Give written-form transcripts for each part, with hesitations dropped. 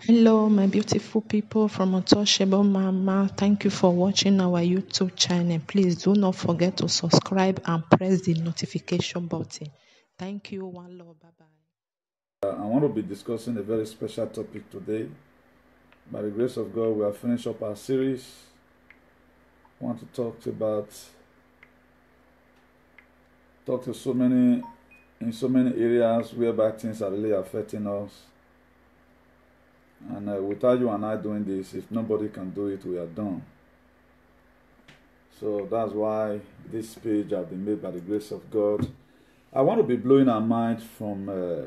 Hello, my beautiful people from Untouchable Mama. Thank you for watching our YouTube channel. Please do not forget to subscribe and press the notification button. Thank you. One love. Bye-bye. I want to be discussing a very special topic today. By the grace of God, we have finished up our series. I want to talk to so many areas whereby things are really affecting us. And without you and I doing this, if nobody can do it, we are done. So that's why this page has been made by the grace of God. I want to be blowing our mind from a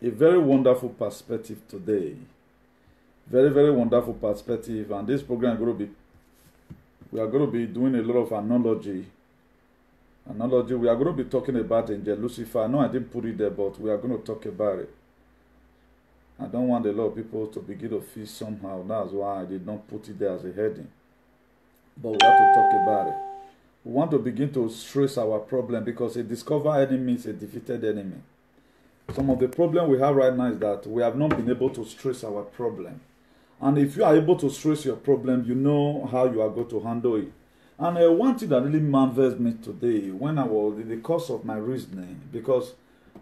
very wonderful perspective today. Very, very wonderful perspective. And this program we are going to be doing a lot of analogy. We are going to be talking about Angel Lucifer. I know I didn't put it there, but we are going to talk about it. I don't want a lot of people to begin to feel somehow. That's why I did not put it there as a heading. But we have to talk about it. We want to begin to stress our problem, because a discovered enemy is a defeated enemy. Some of the problem we have right now is that we have not been able to stress our problem. And if you are able to stress your problem, you know how you are going to handle it. And one thing that really marvels me today, when I was in the course of my reasoning, because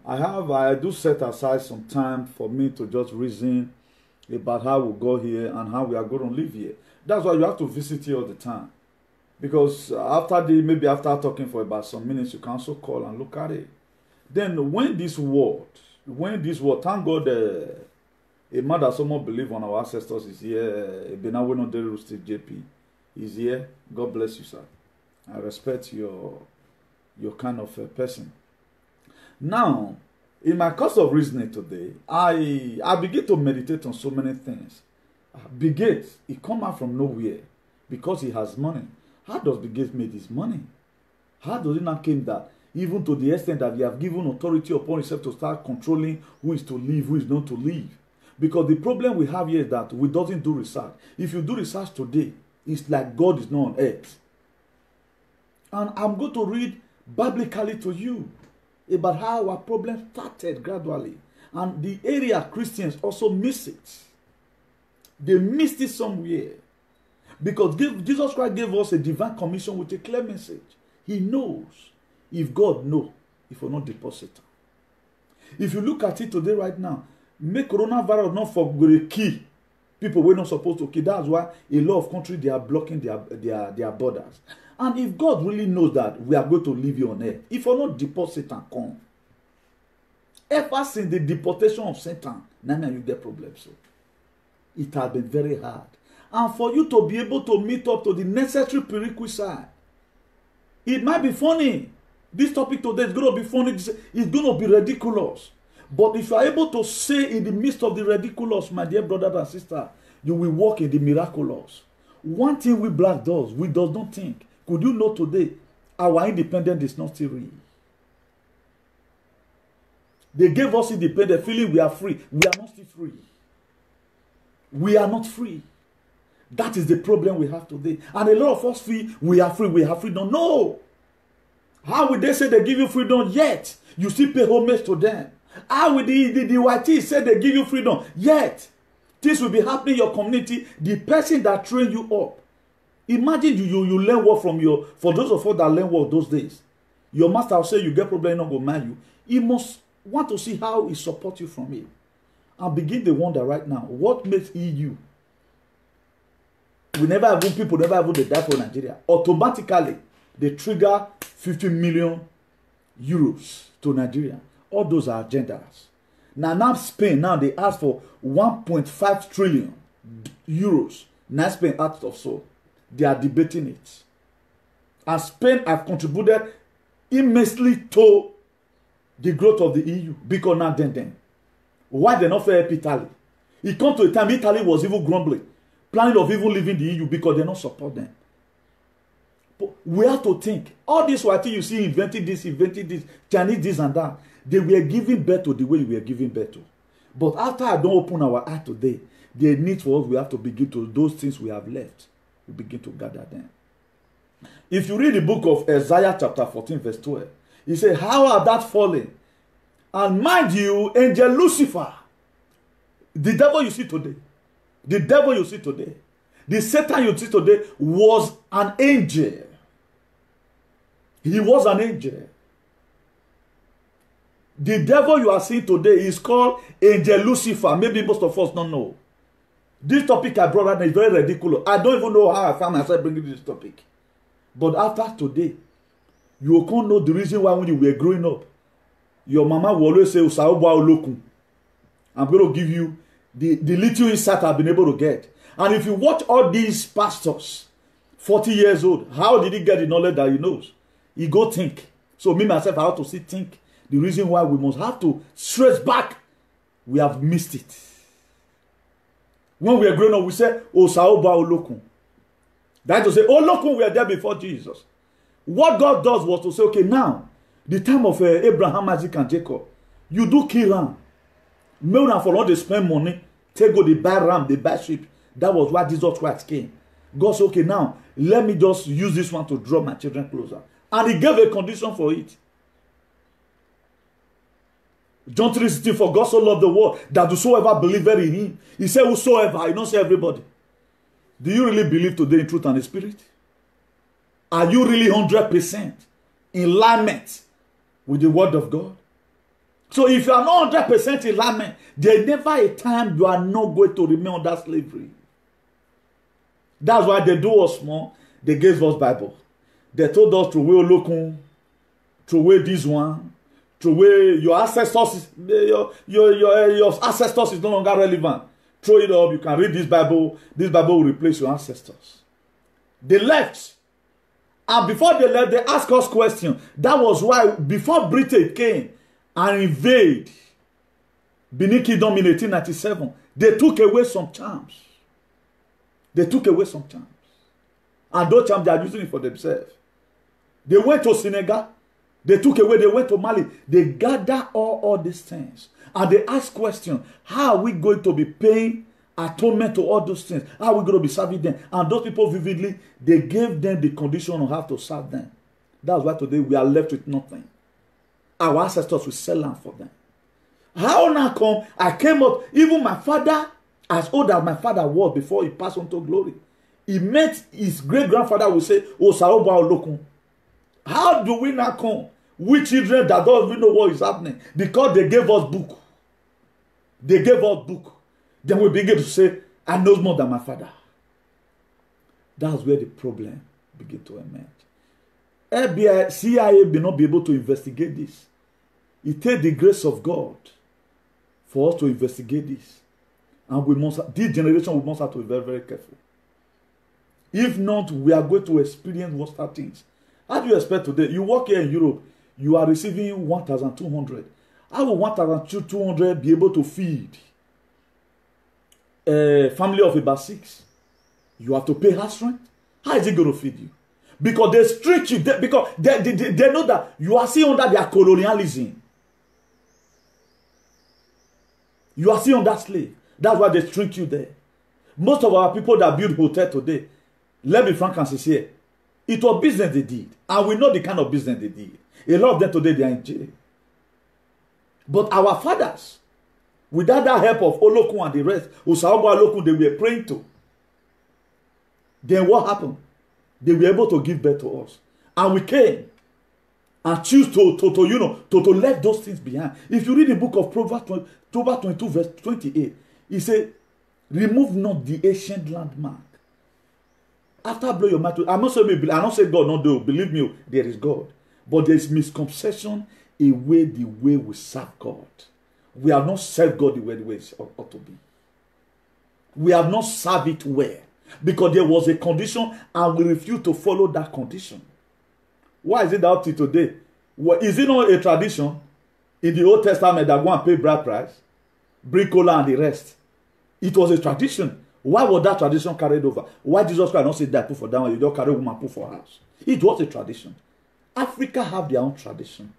I do set aside some time for me to just reason about how we got here and how we are going to live here. That's why you have to visit here all the time. Because maybe after talking for about some minutes, you can also call and look at it. Then when this word, thank God, a man that someone believe on our ancestors is here, Benaweno Deru Steve JP is here. God bless you, sir. I respect your kind of person. Now, in my course of reasoning today, I begin to meditate on so many things. Bill Gates, he come out from nowhere because he has money. How does Bill Gates make his money? How does it not came that even to the extent that he have given authority upon himself to start controlling who is to live, who is not to live? Because the problem we have here is that we doesn't do research. If you do research today, it's like God is not on earth. And I'm going to read biblically to you about how our problem started gradually. And the area Christians also miss it. They missed it somewhere. Because Jesus Christ gave us a divine commission with a clear message. He knows if God knows, if we're not depositor. If you look at it today right now, make coronavirus not for the key. People were not supposed to key. That's why a lot of countries, they are blocking their borders. And if God really knows that we are going to leave you on earth, if you're not deport Satan, come. Ever since the deportation of Satan, now you get problems. So it has been very hard. And for you to be able to meet up to the necessary prerequisite, it might be funny. This topic today is going to be funny. It's going to be ridiculous. But if you are able to say in the midst of the ridiculous, my dear brothers and sisters, you will walk in the miraculous. One thing we black does, we does not think. Could you know today, our independence is not still real? They gave us independence, feeling we are free. We are not still free. We are not free. That is the problem we have today. And a lot of us feel we are free, we have freedom. No! How will they say they give you freedom yet you still pay homage to them? How will the YT say they give you freedom yet this will be happening in your community? The person that trained you up. Imagine you learn work from for those of us that learn work those days. Your master will say you get problem, not go mind you. He must want to see how he support you from it. And begin to wonder right now, what makes EU? People never even die for Nigeria. Automatically, they trigger 50 million euros to Nigeria. All those are agendas. Now Spain, they ask for 1.5 trillion euros. Now Spain out of so. They are debating it. And Spain have contributed immensely to the growth of the EU. Because now then. Why they not fair help Italy? It come to a time Italy was even grumbling, planning of even leaving the EU because they don't support them. But we have to think. All this what you see inventing this, Chinese this and that. They were giving birth to the way we were giving birth to. But after I don't open our eye today, the need for us, we have to begin to, those things we have left, we begin to gather them. If you read the book of Isaiah chapter 14 verse 12, he said, how are that fallen? And mind you, angel Lucifer, The devil you see today, the devil you see today, the Satan you see today was an angel. He was an angel. The devil you are seeing today is called Angel Lucifer. Maybe most of us don't know. This topic I brought out is very ridiculous. I don't even know how I found myself bringing this topic. But after today, you can't know the reason why when you were growing up, your mama will always say, I'm going to give you the little insight I've been able to get. And if you watch all these pastors, 40 years old, how did he get the knowledge that he knows? He go think. So me, myself, I have to sit think. The reason why we must have to stress back, we have missed it. When we are growing up, we say, oh, Saoba Olokun. That is to say, Olokun were there before Jesus. What God does was to say, okay, now, the time of Abraham, Isaac, and Jacob, you do kill ram. Many for all they spend money, take go, they buy ram, they buy sheep. That was why Jesus Christ came. God said, okay, now, let me just use this one to draw my children closer. And he gave a condition for it. John 3:16, for God so loved the world that whosoever believeth in him. He said whosoever, he don't say everybody. Do you really believe today in truth and the spirit? Are you really 100% in alignment with the word of God? So if you are not 100% in alignment, there is never a time you are not going to remain under slavery. That's why they do us more. They gave us Bible. They told us to wear Olokun, to wear this one, to wear your ancestors. Your ancestors is no longer relevant. Throw it up. You can read this Bible. This Bible will replace your ancestors. They left. And before they left, they asked us questions. That was why before Britain came and invade Benin Kingdom in 1897, they took away some charms. They took away some charms. And those charms, they are using it for themselves. They went to Senegal. They took away. They went to Mali. They gathered all these things. And they asked questions. How are we going to be paying atonement to all those things? How are we going to be serving them? And those people vividly, they gave them the condition of how to serve them. That's why today we are left with nothing. Our ancestors will sell land for them. How now come? I came up, even my father, as old as my father was before he passed on to glory, he met his great-grandfather will say, oh, Saoba Olokun. How do we now come? We children that don't even know what is happening. Because they gave us book. They gave us book. Then we begin to say, I know more than my father. That's where the problem begin to emerge. FBI, CIA may not be able to investigate this. It takes the grace of God for us to investigate this. And we must, this generation, we must have to be very, very careful. If not, we are going to experience worse things. How do you expect today? You work here in Europe, you are receiving 1,200. How will 1,200 be able to feed a family of about 6? You have to pay house rent. How is it going to feed you? Because they stretch you, because they know that you are still under their colonialism. You are still under slave. That's why they stretch you there. Most of our people that build hotels today, let me frank and sincere, it was business they did. And we know the kind of business they did. A lot of them today, they are in jail. But our fathers, without that help of Olokun and the rest, Osaoba Olokun, they were praying to. Then what happened? They were able to give birth to us. And we came and choose to let those things behind. If you read the book of Proverbs 22, verse 28, he said, remove not the ancient landmark. After blow your mind, I'm not saying God not do. Believe me, there is God. But there is misconception away the way we serve God. We have not served God the way it ought to be. We have not served it well. Because there was a condition and we refuse to follow that condition. Why is it out till today? Is it not a tradition in the Old Testament that go and pay bride price, bring cola and the rest? It was a tradition. Why was that tradition carried over? Why Jesus Christ not say that put for that one, you don't carry woman put for house? It was a tradition. Africa have their own tradition.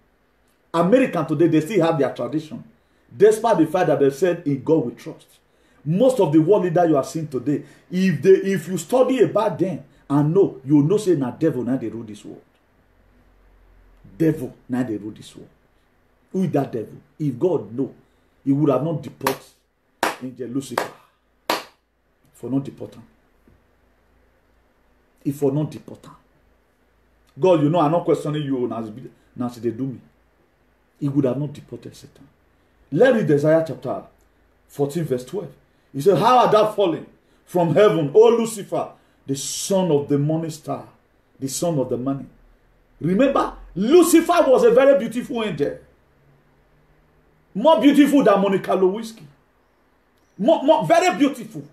American today, they still have their tradition. Despite the fact that they said in God we trust. Most of the world leaders you are seeing today, if you study about them and know, you know say na devil now they rule this world. Devil now they rule this world. Who is that devil? If God know, he would have not deported angel Lucifer. For not deport am. If for not deport am. God, you know, I'm not questioning you now they do me. He would have not deported Satan. Let's read Isaiah chapter 14, verse 12. He said, how art thou fallen from heaven, O Lucifer, the son of the morning star, the son of the morning. Remember, Lucifer was a very beautiful angel. More beautiful than Monica Lewinsky. More, very beautiful.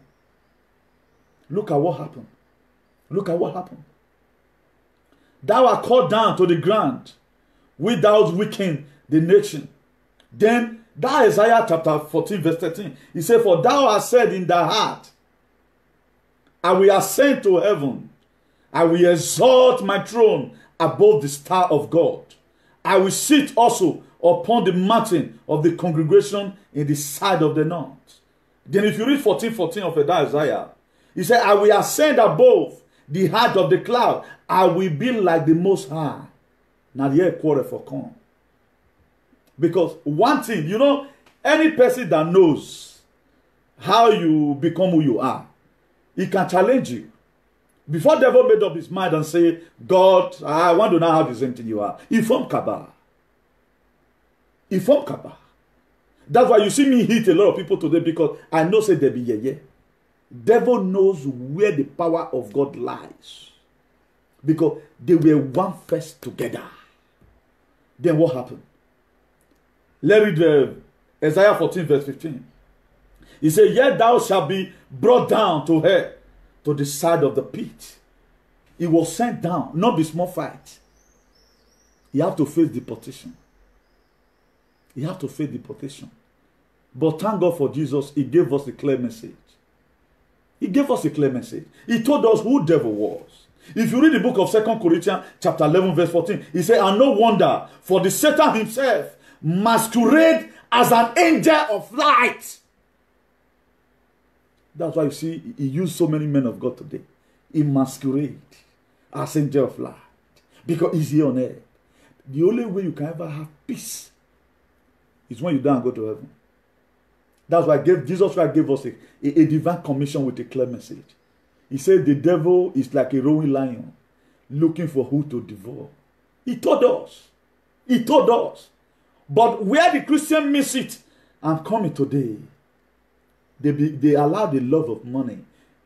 Look at what happened. Look at what happened. Thou art called down to the ground, without weakening the nation. Then, that Isaiah chapter 14, verse 13, he said, for thou hast said in thy heart, I will ascend to heaven, I will exalt my throne above the star of God. I will sit also upon the mountain of the congregation in the side of the north. Then if you read 14:14 of that Isaiah, he said, I will ascend above the height of the cloud. I will be like the Most High. Now the quarter for come. Because one thing, you know, any person that knows how you become who you are, he can challenge you. Before the devil made up his mind and say, God, I want to know how the same thing you are. He formed Kabbah. He formed Kabbah. That's why you see me hit a lot of people today, because I know say they be yeah. Devil knows where the power of God lies. Because they were one first together. Then what happened? Let's read Isaiah 14 verse 15. He said, yet thou shalt be brought down to her, to the side of the pit. He was sent down, not be small fight. You have to face deportation. You have to face deportation. But thank God for Jesus, he gave us a clear message. He gave us a clear message. He told us who the devil was. If you read the book of 2 Corinthians chapter 11 verse 14, he said, and no wonder, for the Satan himself masquerade as an angel of light. That's why you see, he used so many men of God today. He masquerade as angel of light. Because he's here on earth. The only way you can ever have peace is when you die and go to heaven. That's why Jesus Christ gave us a divine commission with a clear message. He said the devil is like a roaring lion looking for who to devour. He told us. He told us. But where the Christian miss it, I'm coming today. They allow the love of money.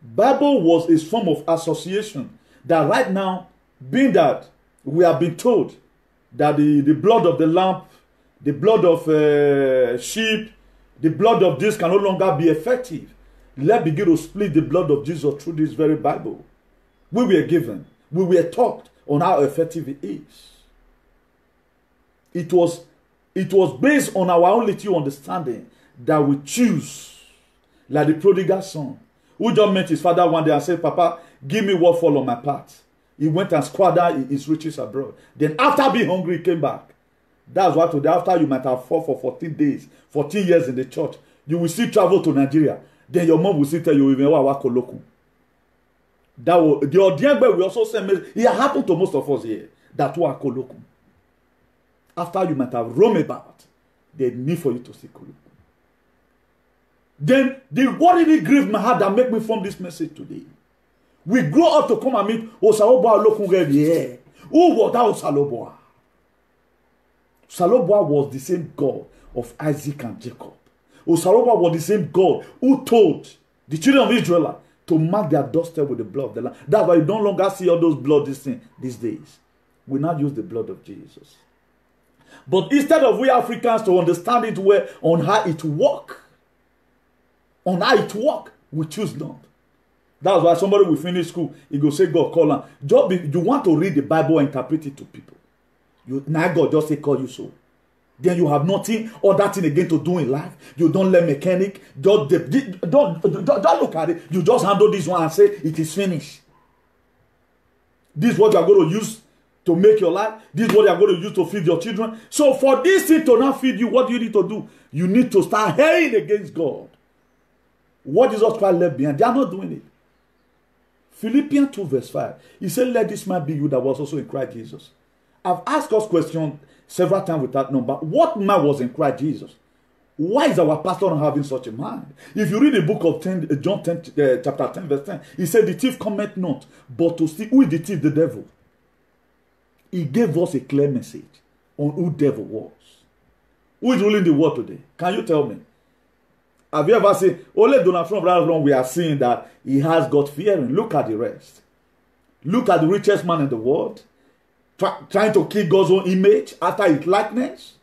Bible was a form of association that right now, being that we have been told that the blood of the lamb, the blood of sheep, the blood of this can no longer be effective. Let's begin to split the blood of Jesus through this very Bible. We were given, we were taught on how effective it is. It was based on our own little understanding that we choose. Like the prodigal son, who just met his father one day and said, Papa, give me what fall on my path. He went and squandered his riches abroad. Then after being hungry, he came back. That's why today, after you might have fought for 14 days, 14 years in the church, you will still travel to Nigeria. Then your mom will still tell you, even that was, the Odiengbe will also say, it happened to most of us here, that were Kolokum. After you might have roamed about, there's need for you to see Kolokum. Then, what really grieved my heart that made me form this message today? We grow up to come and meet Osaloboa Lokunge. Who was that Osaloboa? Osaloboa was the same God of Isaac and Jacob. Osaloboa was the same God who told the children of Israel to mark their doorstep with the blood of the Lamb. That's why you no longer see all those blood these days. We now use the blood of Jesus. But instead of we Africans to understand it well on how it works, we choose not. That's why somebody will finish school, he go say, God call him. You want to read the Bible and interpret it to people. Now God just say call you so. Then you have nothing other thing again to do in life. You don't learn mechanic. Don't look at it. You just handle this one and say it is finished. This is what you are going to use to make your life. This is what you are going to use to feed your children. So for this thing to not feed you, what do you need to do? You need to start hating against God. What Jesus Christ left behind, they are not doing it. Philippians 2 verse 5. He said, let this man be you that was also in Christ Jesus. I've asked us questions several times with that number. What man was in Christ Jesus? Why is our pastor not having such a mind? If you read the book of John 10, chapter 10, verse 10, he said, the thief cometh not, but to steal. Who is the thief? The devil. He gave us a clear message on who devil was. Who is ruling the world today? Can you tell me? Have you ever seen, only Donald Trump right now we are seeing that he has got fearing. Look at the rest. Look at the richest man in the world, trying to kill God's own image after his likeness.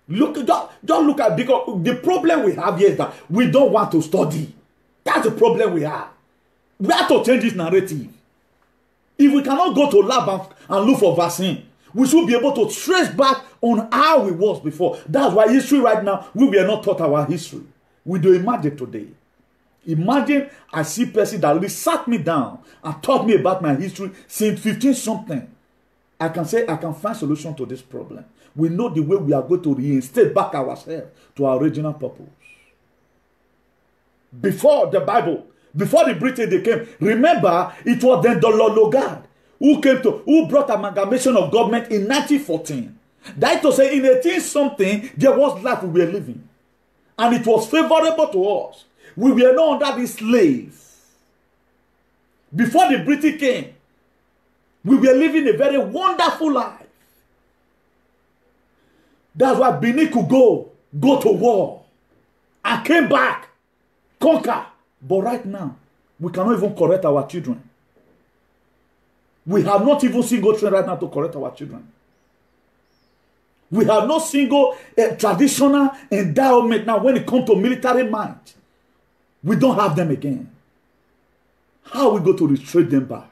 Look, just look at, because the problem we have here is that we don't want to study. That's the problem we have. We have to change this narrative. If we cannot go to lab and look for vaccine, we should be able to trace back on how we was before. That's why history right now, we were not taught our history. We do imagine today. Imagine I see person that really sat me down and taught me about my history since 15 something. I can say I can find solution to this problem. We know the way we are going to reinstate back ourselves to our original purpose. Before the Bible, before the British they came, remember it was then the Lord Logard who brought amalgamation of government in 1914. That is to say, in 18 something, there was life we were living. And it was favorable to us. We were not under the slave. Before the British came, we were living a very wonderful life. That's why Benin could go to war and came back, conquer. But right now, we cannot even correct our children. We have not even single train right now to correct our children. We have no single traditional endowment now when it comes to military might. We don't have them again. How are we going to restrain them back?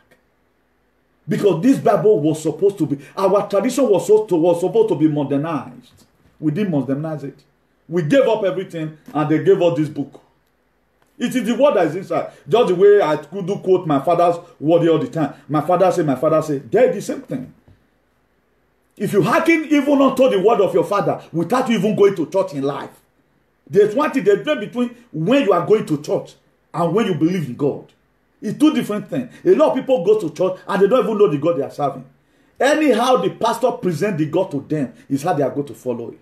Because this Bible was supposed to be, our tradition was supposed to be modernized. We didn't modernize it. We gave up everything and they gave us this book. It is the word that is inside. Just the way I could do quote my father's word all the time. My father said, they're the same thing. If you hearken even unto the word of your father without even going to church in life, there's one thing, there's a difference between when you are going to church and when you believe in God. It's two different things. A lot of people go to church and they don't even know the God they are serving. Anyhow the pastor presents the God to them is how they are going to follow it.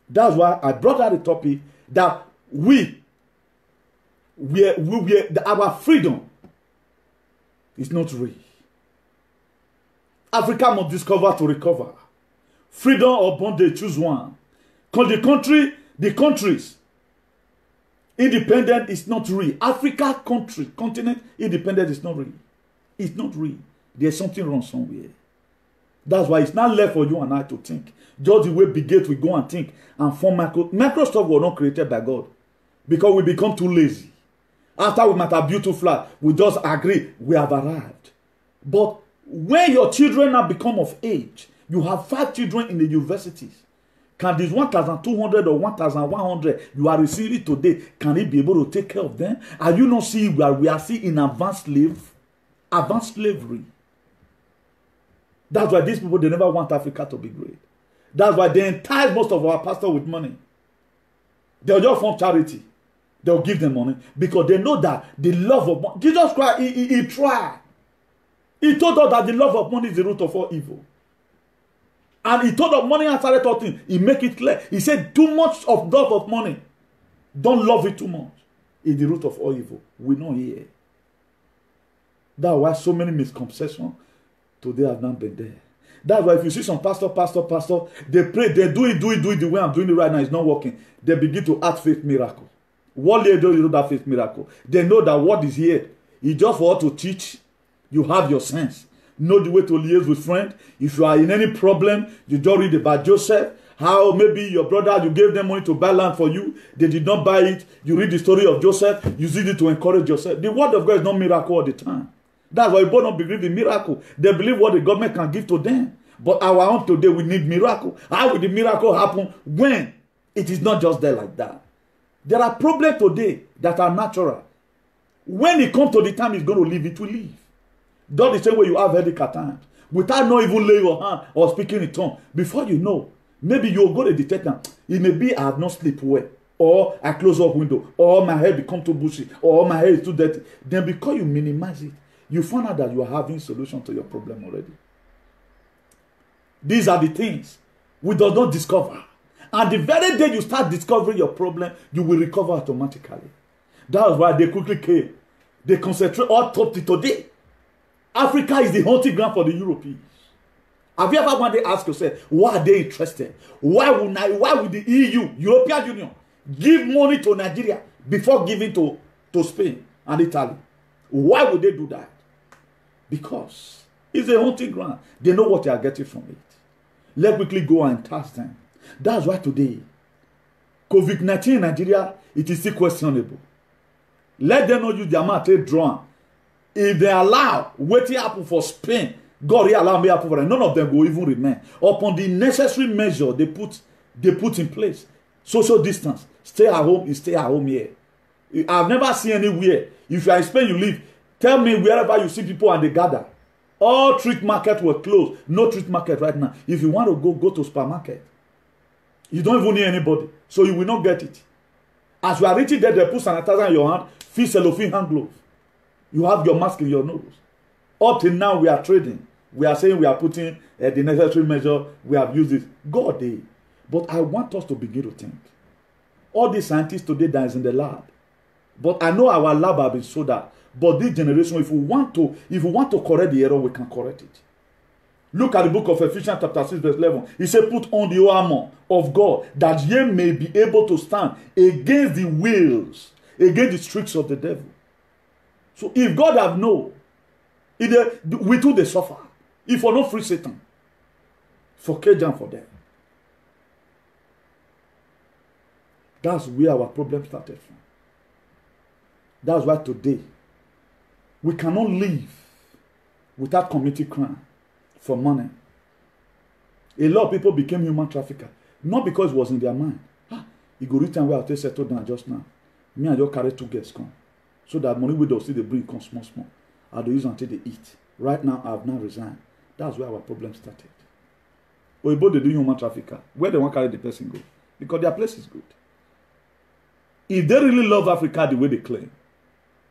That's why I brought out the topic that our freedom is not real. Africa must discover to recover. Freedom or bondage, choose one. Because the countries, independent is not real. Africa continent, independent is not real. It's not real. There's something wrong somewhere. That's why it's not left for you and I to think. Just the way Bill Gates will go and think and form Microsoft was not created by God. Because we become too lazy. After we might have beautiful flag, we just agree we have arrived. But when your children now become of age, you have 5 children in the universities. Can this 1,200 or 1,100 you are receiving today, can it be able to take care of them? Are you not seeing where we are seeing in advanced slavery? That's why these people, they never want Africa to be great. That's why they entice most of our pastors with money. They'll just form charity. They'll give them money because they know that the love of money. Jesus Christ, he tried. He told us that the love of money is the root of all evil. And he told us money and started talking. He make it clear. He said too much of love of money. Don't love it too much. It's the root of all evil. We know here. That's why so many misconceptions today have not been there. That's why if you see some pastor, they pray, they do it the way I'm doing it right now. It's not working. They begin to act faith miracle. What they do, you know that faith miracle. They know that what is here is just for us to teach. You have your sense. Know the way to liaise with friends. If you are in any problem, you just read about Joseph. How maybe your brother, you gave them money to buy land for you. They did not buy it. You read the story of Joseph. You use it to encourage yourself. The word of God is not miracle all the time. That's why people don't believe in miracle. They believe what the government can give to them. But our own today, we need miracle. How will the miracle happen when it is not just there like that? There are problems today that are natural. When it comes to the time it's going to leave, it will leave. Not the same way you have headache at times. Without not even laying your hand or speaking in tongue. Before you know, maybe you'll go to the detective. It may be I have not slept well. Or I close up window. Or my hair become too bushy. Or my hair is too dirty. Then because you minimize it, you find out that you are having solution to your problem already. These are the things we do not discover. And the very day you start discovering your problem, you will recover automatically. That's why they quickly came. They concentrate all top to today. Africa is the hunting ground for the Europeans. Have you ever one day asked yourself, why are they interested? Why would the EU, European Union, give money to Nigeria before giving to Spain and Italy? Why would they do that? Because it's a hunting ground. They know what they are getting from it. Let's quickly go and task them. That's why today, COVID-19 in Nigeria, it is still questionable. Let them not use their mouth to draw. If they allow waiting happen for Spain, God will allow me happen for them. None of them will even remain upon the necessary measure they put in place. Social distance, stay at home is stay at home here. I've never seen anywhere. If you are in Spain, you live. Tell me wherever you see people and they gather. All street markets were closed. No street market right now. If you want to go to supermarket. You don't even need anybody. So you will not get it. As you are reaching there, they put sanitizer in your hand. Fill cellophane hand gloves. You have your mask in your nose. Up till now, we are trading. We are saying we are putting the necessary measure. We have used this. God did. But I want us to begin to think. All these scientists today that is in the lab. But I know our lab have been sold out. But this generation, if we want to correct the error, we can correct it. Look at the book of Ephesians chapter 6 verse 11. He said, put on the armor of God, that ye may be able to stand against the wills, against the tricks of the devil. So if God have known, we too they suffer. If we're not free Satan, forget them for them. That's where our problem started from. That's why today, we cannot live without committing crime for money. A lot of people became human traffickers, not because it was in their mind. You go return where I settle down just now. Me and you carry 2 guests come. So that money we don't see they bring come small. I do use until they eat. Right now, I have now resigned. That's where our problem started. Oyibo they do human trafficker. Where they want to carry the person go? Because their place is good. If they really love Africa the way they claim,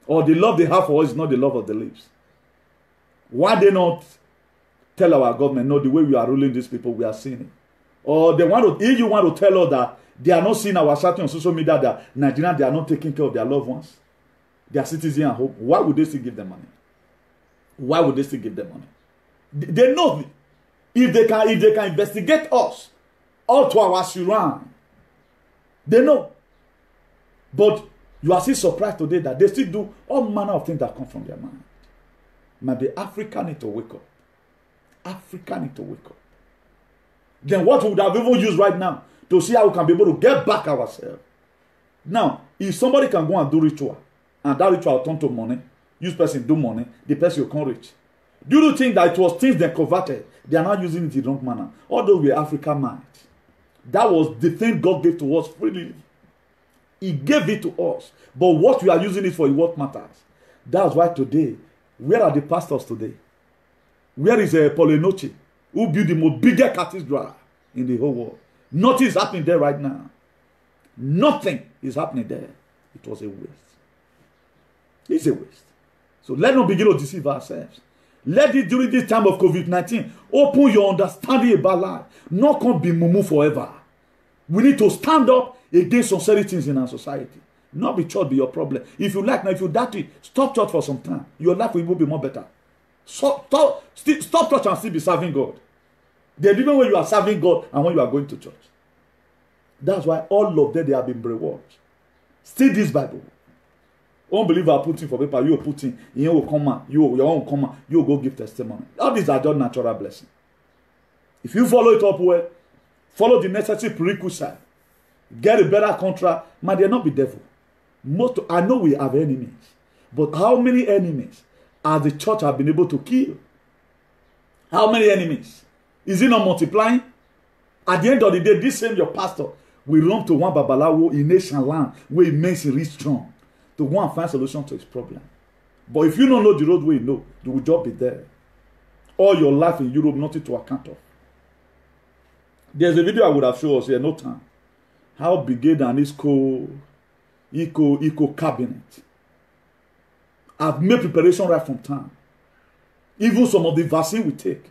or the love they have for us is not the love of the lips, why they not tell our government, no, the way we are ruling these people, we are seeing it? Or they want to, if you want to tell us that they are not seeing our shouting on social media that Nigerians, they are not taking care of their loved ones, their citizens at home, why would they still give them money? Why would they still give them money? They know if they can investigate us all to our surround, they know. But you are still surprised today that they still do all manner of things that come from their mind. Maybe Africa need to wake up. Africa need to wake up. Then what we would have even used right now to see how we can be able to get back ourselves. Now, if somebody can go and do ritual, and that ritual turn to money, use person do money, the person will come rich. Do you think that it was things they converted? They are not using it in the wrong manner. Although we are African mind. That was the thing God gave to us freely. He gave it to us. But what we are using it for is what matters. That's why today, where are the pastors today? Where is Polinochi, who built the most biggest cathedral in the whole world? Nothing is happening there right now. Nothing is happening there. It was a waste. It's a waste. So let's not begin to deceive ourselves. Let it, during this time of COVID-19, open your understanding about life. Not come be mumu forever. We need to stand up against some certain things in our society. Not be church be your problem. If you like now, if you dirty, stop church for some time. Your life will be more better. Stop church and still be serving God. There's even when you are serving God and when you are going to church. That's why all of them, they have been brainwashed. Still this Bible. Unbeliever are putting for paper, you are putting, you will come out, your own come out, you will go give testimony. All these are just natural blessings. If you follow it up well, follow the necessary prerequisite, get a better contract, might there not be devil. I know we have enemies, but how many enemies has the church have been able to kill? How many enemies? Is it not multiplying? At the end of the day, this same your pastor will run to one babalawo in nation land where he makes it reach strong to go and find solution to his problem. But if you don't know the road where you know, you will just be there. All your life in Europe, nothing to account of. There's a video I would have shown us here, no time. How Brigade and Eco cabinet have made preparation right from time. Even some of the vaccine we take,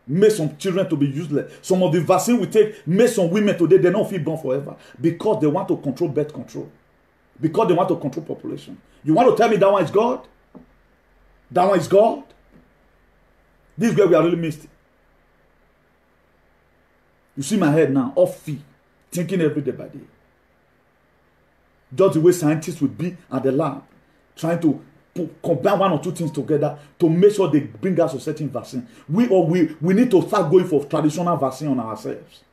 make some children to be useless. Some of the vaccine we take make some women today, they don't feel born forever because they want to control birth control. Because they want to control population. You want to tell me that one is God? That one is God? This is where we are really missed. You see my head now, off feet, thinking every day by day. Just the way scientists would be at the lab, trying to combine one or two things together to make sure they bring us a certain vaccine. We need to start going for traditional vaccine on ourselves.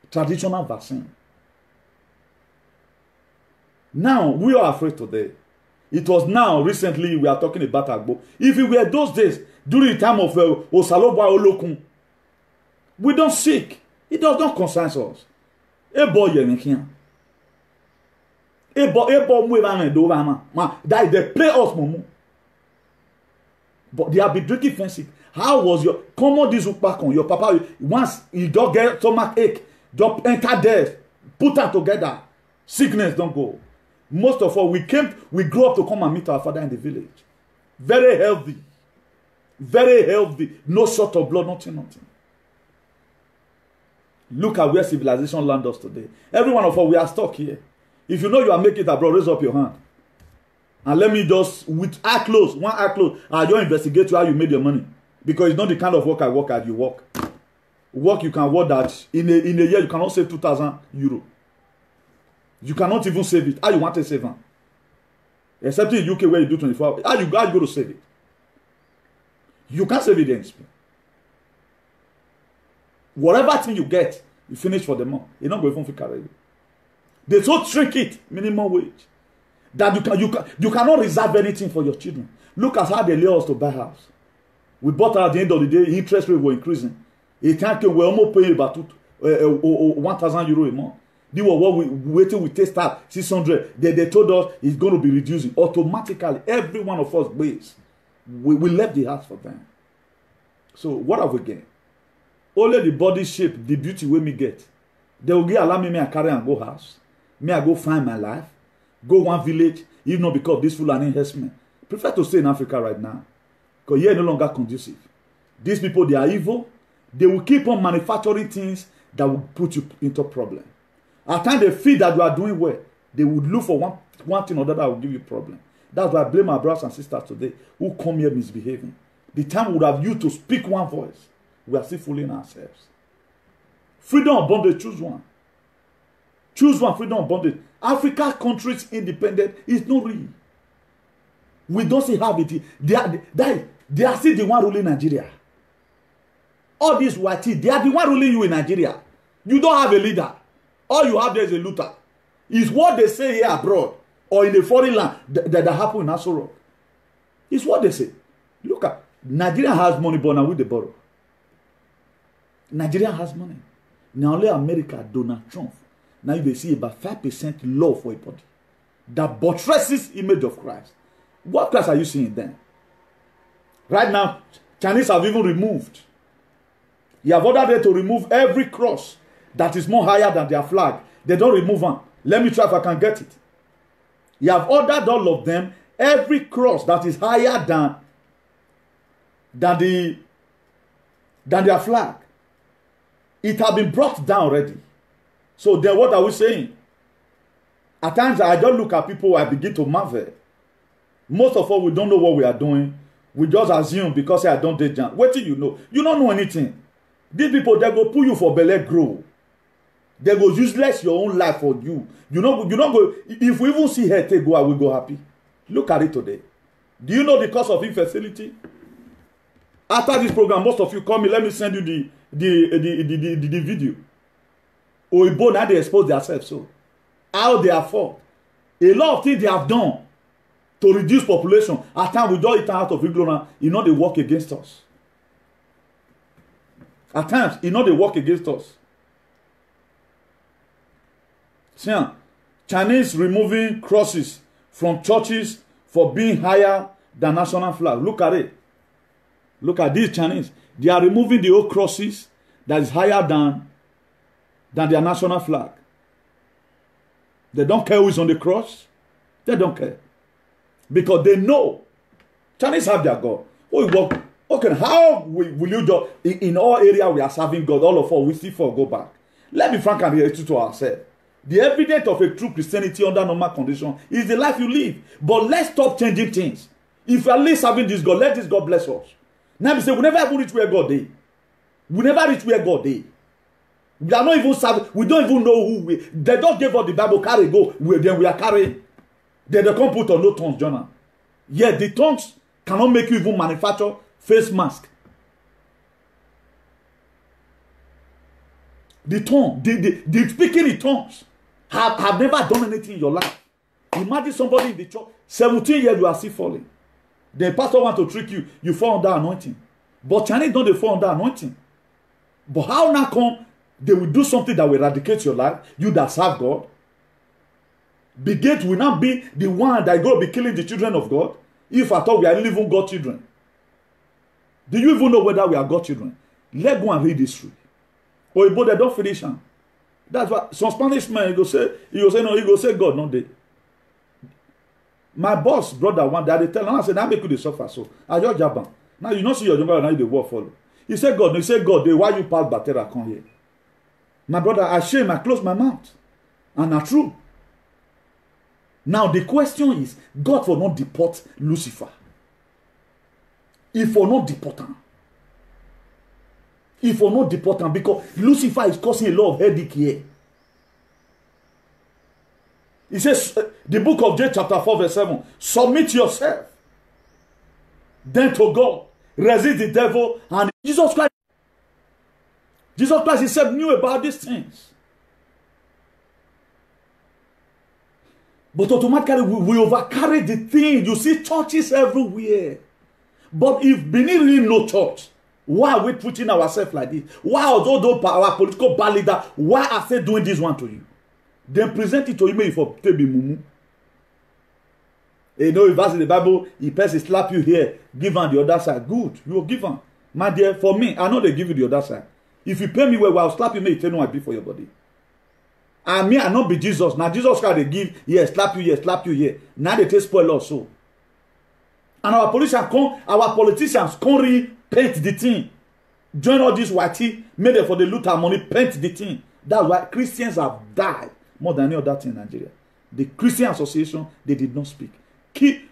Traditional vaccine. Now, we are afraid today. It was now, recently, we are talking about Agbo. If it were those days, during the time of Osaloba Olokun, we don't seek. It does not concern us. That they play us, Momo. But they have been drinking fancy. How was your common this back on your papa? Once you don't get stomach ache, don't enter there, put them together. Sickness don't go. Most of all, we grew up to come and meet our father in the village. Very healthy. Very healthy. No short of blood, nothing. Look at where civilization lands us today. Every one of us, we are stuck here. If you know you are making it abroad, raise up your hand. And let me just, with eye close, one eye close, I don't investigate how you made your money. Because it's not the kind of work I work at, you work. Work you can work that in a year you cannot save 2,000 euro. You cannot even save it. How you want to save it? Except in the UK where you do 24 hours. How you go to save it? You can't save it in Spain. Whatever thing you get, you finish for the month. You're not going to carry it. They so trick it, minimum wage, that you cannot reserve anything for your children. Look at how they lay us to buy house. We bought at the end of the day, interest rate were increasing. A time came, we're almost paying about 1,000 euro a month. This was what we waiting we test out 600. They told us it's going to be reducing automatically. Every one of us base. We left the house for them. So what have we gained? Only the body shape, the beauty we me get. They will allow me I carry and go house. Me I go find my life. Go one village. Even not because of this Fulani herdsmen. Prefer to stay in Africa right now. Because here no longer conducive. These people, they are evil. They will keep on manufacturing things that will put you into problem. At times they feel that you are doing well. They would look for one thing or other that will give you problem. That's why I blame my brothers and sisters today who come here misbehaving. The time would have used to speak one voice. We are still fooling ourselves. Freedom of bondage, choose one. Choose one, freedom of bondage. Africa countries independent is not real. We don't see how it. They are still the one ruling Nigeria. All these whitey, they are the one ruling you in Nigeria. You don't have a leader. All you have there is a looter. It's what they say here abroad or in a foreign land that happen in Aso Rock. It's what they say. Look at Nigeria has money, but now with the borrow. Nigeria has money. Now only America, Donald Trump. Now they see about 5% law for a body that buttresses image of Christ. What Christ are you seeing then? Right now, Chinese have even removed. You have ordered them to remove every cross that is more higher than their flag. They don't remove them. Let me try if I can get it. You have ordered all of them, every cross that is higher than their flag. It has been brought down already. So then what are we saying? At times I don't look at people, I begin to marvel. Most of us, we don't know what we are doing. We just assume because I don't date jam. What do you know? You don't know anything. These people, they go pull you for belly grow. They go useless your own life for you. You don't go. If we even see her take go, I will go happy. Look at it today. Do you know the cause of infertility? After this program, most of you call me. Let me send you the video. Oibo now they expose themselves so. How they are fought. A lot of things they have done to reduce population. At times we don't eat out of ignorance. You know they work against us. At times, you know they work against us. See, Chinese removing crosses from churches for being higher than national flag. Look at it. Look at these Chinese. They are removing the old crosses that is higher than their national flag. They don't care who is on the cross. They don't care. Because they know. Chinese have their God. Okay, how will you do in all areas we are serving God, all of us, we still for go back? Let me frank and realistic to ourselves. The evidence of a true Christianity under normal conditions is the life you live. But let's stop changing things. If you are really serving this God, let this God bless us. Now we say we never even reach where God is. We never reach where God is. We are not even serving. We don't even know who we. They don't give us the Bible, carry go. Then we are carrying. Then they come put on no tongues journal. Yet the tongues cannot make you even manufacture face mask. The tongue, the speaking in tongues have never done anything in your life. Imagine somebody in the church, 17 years you are still falling. The pastor want to trick you, you fall under anointing. But Chinese don't they fall under anointing. But how now come they will do something that will eradicate your life, you that serve God? The gate will not be the one that go be killing the children of God. If at all we are living God's children. Do you even know whether we are God's children? Let's go and read history. Or if they don't finish them. That's why some Spanish man he go say God no dey. My boss brother one day they tell him, I said, now make you dey suffer so. I just jab am. Now you not see your number now you dey work follow. He said God, why you pass Batera come here? My brother, I shame, I close my mouth. And not true. Now the question is, God will not deport Lucifer. If will not deport him. If will not deport him, because Lucifer is causing a lot of headache here. He says, the book of James chapter 4 verse 7, submit yourself then to God, resist the devil, and Jesus Christ himself knew about these things. But automatically we overcarry the thing. You see churches everywhere. But if Benin really no church, why are we putting ourselves like this? Why are our political bad leader, why are they doing this one to you? Then present it to you for Tebi Mumu. You know, if that's in the Bible, if person slap you here, give on the other side. Good, you will give on. My dear, for me, I know they give you the other side. If you pay me well, I'll slap you, may tell you I be for your body. And me, I not be Jesus. Now Jesus Christ they give, yes, slap you here. Now they take spoil also. And our politicians can't paint the thing. Join all this whitey, made it for the loot our money, paint the thing. That's why Christians have died more than any other thing in Nigeria. The Christian Association, they did not speak.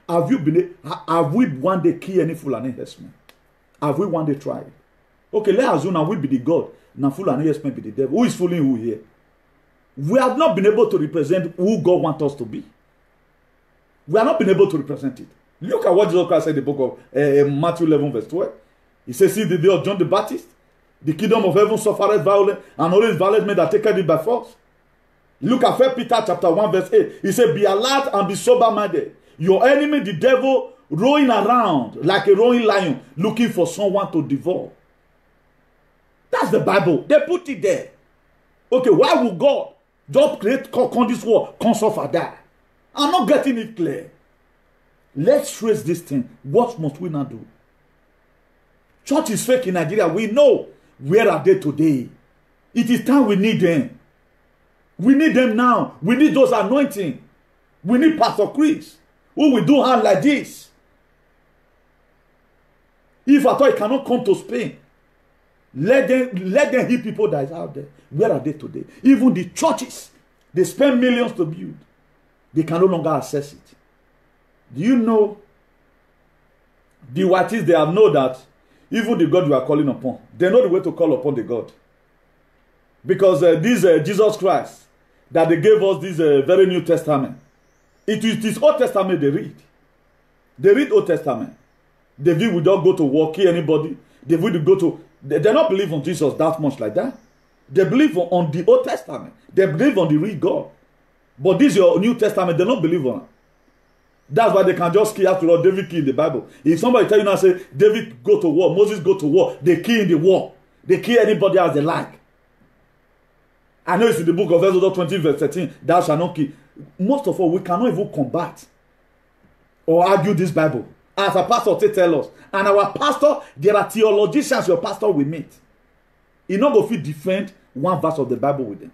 Have we one day killed any Fulani herdsmen? Have we one day tried? Okay, let's assume now we be the God. Now Fulani herdsmen be the devil. Who is fooling who here? We have not been able to represent who God wants us to be. We have not been able to represent it. Look at what Jesus Christ said in the book of Matthew 11 verse 12. He says, see the day of John the Baptist, the kingdom of heaven suffereth violence, and always violent men that take it by force. Look at 1 Peter chapter 1 verse 8. He said, be alert and be sober-minded. Your enemy, the devil, rolling around like a roaring lion, looking for someone to devour. That's the Bible. They put it there. Okay, why would God just create this war, come suffer that? I'm not getting it clear. Let's trace this thing. What must we not do? Church is fake in Nigeria. We know. Where are they today? It is time we need them. We need them now. We need those anointing. We need Pastor Chris, who will do hand like this. If at all he cannot come to Spain, let them heal people that is out there. Where are they today? Even the churches, they spend millions to build. They can no longer access it. Do you know the whiteys, they have known that even the God you are calling upon, they know the way to call upon the God. Because this Jesus Christ, that they gave us this very New Testament, it is this Old Testament they read. They read Old Testament. David will not go to war, kill anybody. David will go to... They don't believe on Jesus that much like that. They believe on the Old Testament. They believe on the real God. But this your New Testament, they don't believe on it. That's why they can just kill. After all, David killed the Bible. If somebody tell you now, say, David go to war, Moses go to war, they kill in the war. They kill anybody as they like. I know it's in the book of Exodus 20 verse 13, thou shalt not kill. Most of all, we cannot even combat or argue this Bible. As a pastor they tell us. And our pastor, there are theologians your pastor will meet. He not go fit defend one verse of the Bible with them.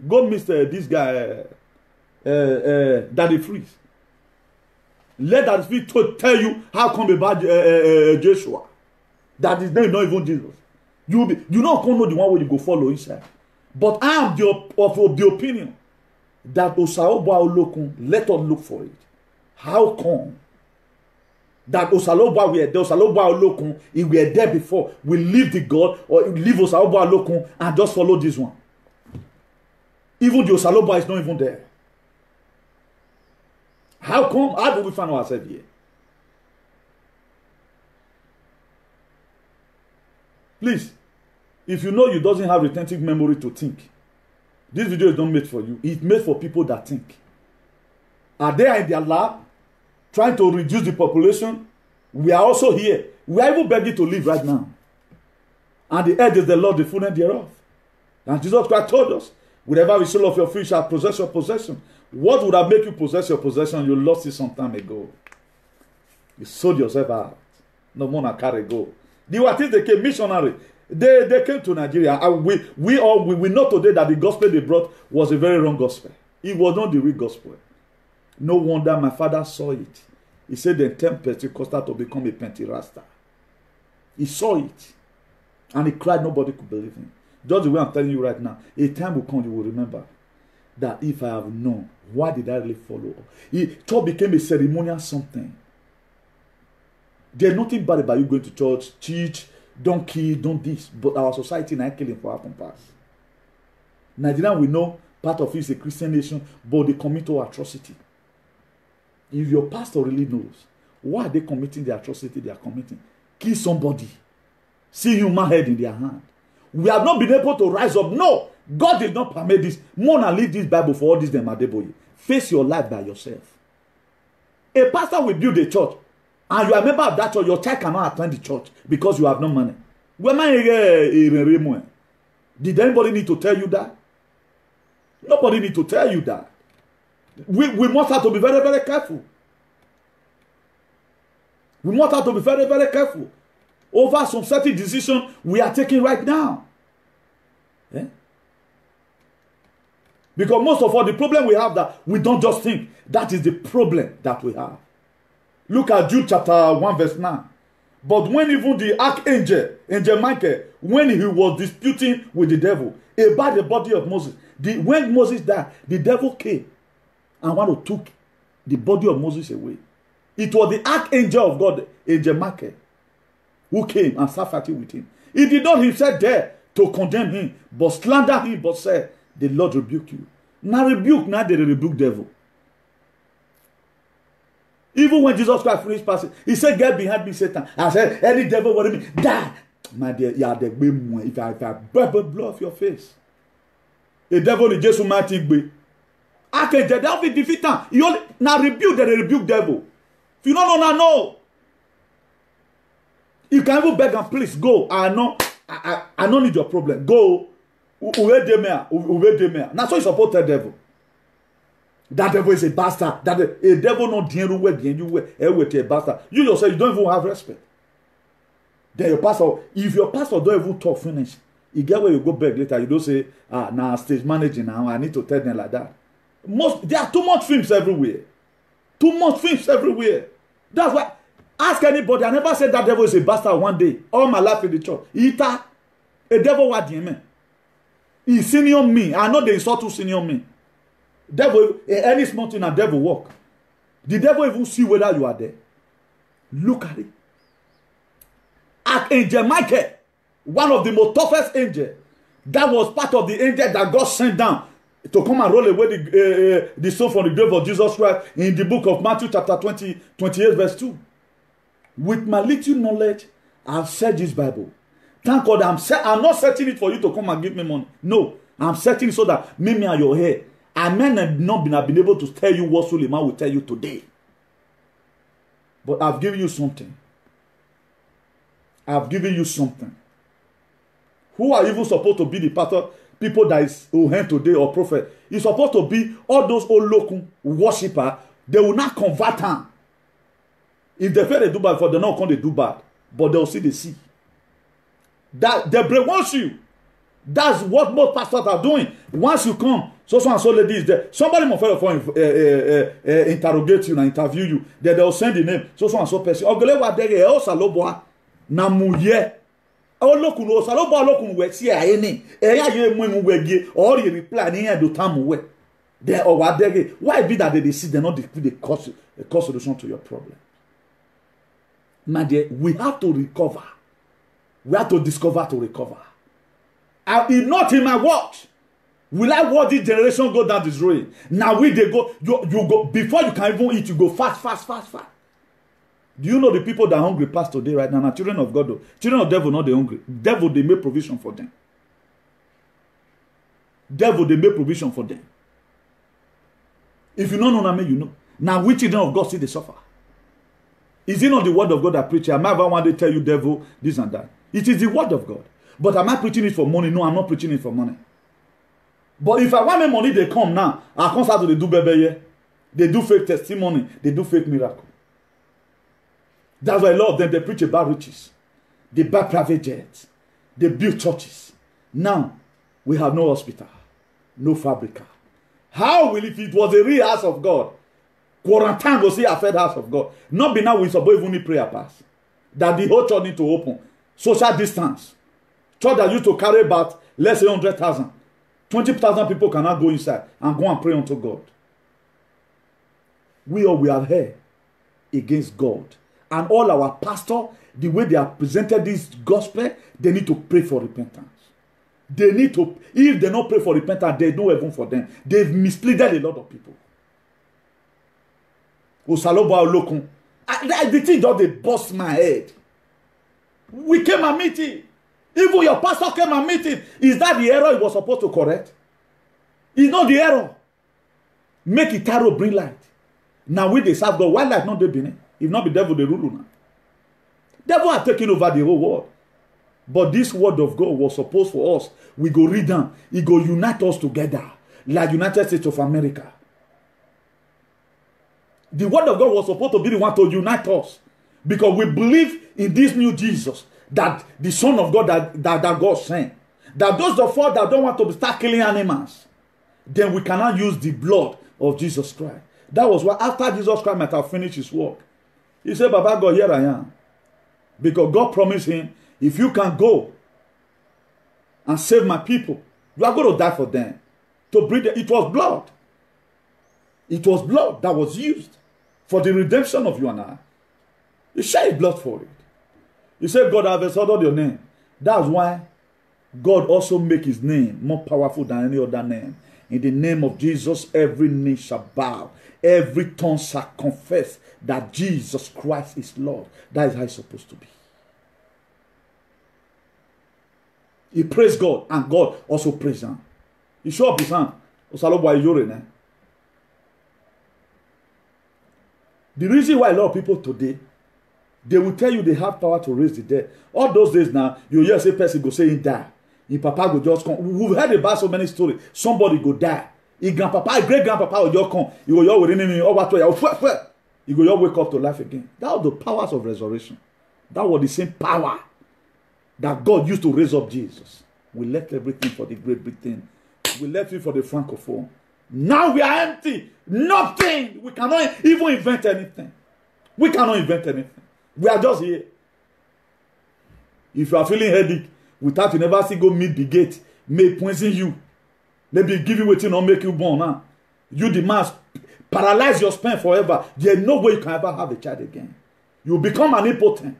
Go meet this guy, Daddy Freeze. Let Daddy Freeze to tell you how come about Joshua. that is not even Jesus. You not gonna know the one where you go follow inside. But I am of the opinion that Osaoba Olokun, let us look for it. How come that Osaloba were there, Osaloba Olokun, he were there before, we leave the God or leave Osaloba Olokun and just follow this one? Even the Osaloba is not even there. How come? How do we find ourselves here? Please, if you know you doesn't have retentive memory to think, this video is not made for you. It's made for people that think. Are they in their lab trying to reduce the population? We are also here. We are even begging to live right now. And the earth is the Lord, the fullness thereof. And Jesus Christ told us, whatever the soul of your feet shall possess your possession. What would have made you possess your possession? You lost it some time ago. You sold yourself out. No more than carry go. The what is they came missionary. They came to Nigeria. And we know today that the gospel they brought was a very wrong gospel. It was not the real gospel. No wonder my father saw it. He said the 10 Pentecostal to become a Penterasta. He saw it. And he cried, nobody could believe him. Just the way I'm telling you right now, a time will come you will remember that if I have known, why did I really follow? Church became a ceremonial something. There's nothing bad about you going to church, teach, don't kill, don't this. But our society now killing for our compass. Nigeria, we know part of it is a Christian nation, but they commit to atrocity. If your pastor really knows, why are they committing the atrocity they are committing? Kill somebody. See human head in their hand. We have not been able to rise up. No, God did not permit this. Mona leave this Bible for all this them Adeboye. Face your life by yourself. A pastor will build a church, and you are a member of that church. Your child cannot attend the church because you have no money. Did anybody need to tell you that? Nobody need to tell you that. We must have to be very, very careful. We must have to be very, very careful over some certain decision we are taking right now. Eh? Because most of all, the problem we have that we don't just think. That is the problem that we have. Look at Jude chapter 1 verse 9. But when even the archangel, Angel Michael, when he was disputing with the devil about the body of Moses, when Moses died, the devil came and want to took the body of Moses away. It was the archangel of God, Angel Michael, who came and sat fighting with him. He did not himself dare to condemn him, but slander him, but said, the Lord rebuke you. Now rebuke, now they rebuke devil. Even when Jesus Christ finished passing, he said, get behind me, Satan. I said, any devil worry me, die. My dear, you are the way if I blow off your face. The devil is just mighty way. Archangel, that will defeat him. You only now rebuke the rebuke devil. If you don't know, now no. You can even beg and please go. I don't need your problem. Go. Now so you support the devil. That devil is a bastard. That a devil not dear you with a bastard. You yourself, you don't even have respect. Then your pastor, if your pastor don't even talk finish, you get where you go back later. You don't say, now stage managing now. I need to tell them like that. There are too much films everywhere. Too much films everywhere. That's why. Ask anybody. I never said that devil is a bastard one day. All my life in the church. A devil what do you mean? He senior me. I know they insult to senior me. Devil, any small thing, a devil walk. The devil even see whether you are there. Look at it. Archangel Michael, one of the most toughest angels, that was part of the angel that God sent down to come and roll away the soul from the grave of Jesus Christ in the book of Matthew chapter 28 verse 2. With my little knowledge, I've said this Bible. Thank God I'm not setting it for you to come and give me money. No, I'm setting it so that me and your hair. I may not have been able to tell you what Suleiman will tell you today. But I've given you something. I've given you something. Who are even supposed to be the people that is Ohen today or prophet? It's supposed to be all those old local worshippers. They will not convert them. If they feel they do bad, for they not come they do bad. But they'll see the sea. That they brainwash you. That's what most pastors are doing. Once you come, so and so lady is there. Somebody must interrogate you and interview you. Then they'll send the name. So and so person. Ogole wa dege e o saloboa. na muye olokun o salo ba olokun we ti aye ni eyan ye mu wege or reply ni yan do tam we then or wa dege why be that they see they not the cause solution to your problem. My dear, we have to recover. We have to discover to recover. If not in my watch, will I watch this generation go down this road? Now they go, you go, before you can even eat, you go fast. Do you know the people that are hungry past today right now? Children of God, though. Children of devil, not the hungry. Devil, they make provision for them. Devil, they make provision for them. If you don't know, you know. Now, we children of God see they suffer. Is it not the word of God I preach? Am I ever one day tell you, devil, this and that? It is the word of God. But am I preaching it for money? No, I'm not preaching it for money. But if I want my money, they come now. I come start to do baby. They do fake testimony. They do fake miracle. That's why a lot of them, they preach about riches. They buy private jets. They build churches. Now, we have no hospital. No fabrica. How will if it was a real house of God? Quarantine go see a fed house of God. Not be now we suppose even need prayer pass. That the whole church need to open. Social distance. Church that used to carry about, let's say 100,000. 20,000 people cannot go inside and go and pray unto God. We are here against God. And all our pastor, the way they have presented this gospel, they need to pray for repentance. They need to, if they don't pray for repentance, they do even for them. They've misled a lot of people. The thing just they bust my head. We came and meet it. Even your pastor came and meet it. Is that the error he was supposed to correct? It's not the error. Make it tarot bring light. Now we they serve God. Why light not they be? If not the devil, they rule now. Devil are taking over the whole world. But this word of God was supposed for us. We go read down. It go unite us together. Like United States of America. The word of God was supposed to be the one to unite us. Because we believe in this new Jesus. That the Son of God that God sent. That those of us that don't want to start killing animals. Then we cannot use the blood of Jesus Christ. That was why after Jesus Christ might have finished his work. He said, Baba God, here I am. Because God promised him, if you can go and save my people, you are going to die for them. To breathe, it was blood. It was blood that was used for the redemption of you and I. He shed blood for it. He said, God, I have exalted your name. That's why God also make his name more powerful than any other name. In the name of Jesus, every knee shall bow. Every tongue shall confess that Jesus Christ is Lord. That is how it's supposed to be. He praised God, and God also praised him. He showed up his hand. The reason why a lot of people today, they will tell you they have power to raise the dead. All those days now, you hear say person go say he die. His papa go just come. We've heard about so many stories. Somebody go die. His grandpapa, great grandpapa will just come. He go your within him. He go your wake up to life again. That was the powers of resurrection. That was the same power that God used to raise up Jesus. We left everything for the Great Britain. We left it for the Francophone. Now we are empty. Nothing. We cannot even invent anything. We cannot invent anything. We are just here. If you are feeling headache, without you never see go meet the gate, may poison you. Maybe give you waiting or make you born now. You the mass paralyze your sperm forever. There's no way you can ever have a child again. You become an impotent.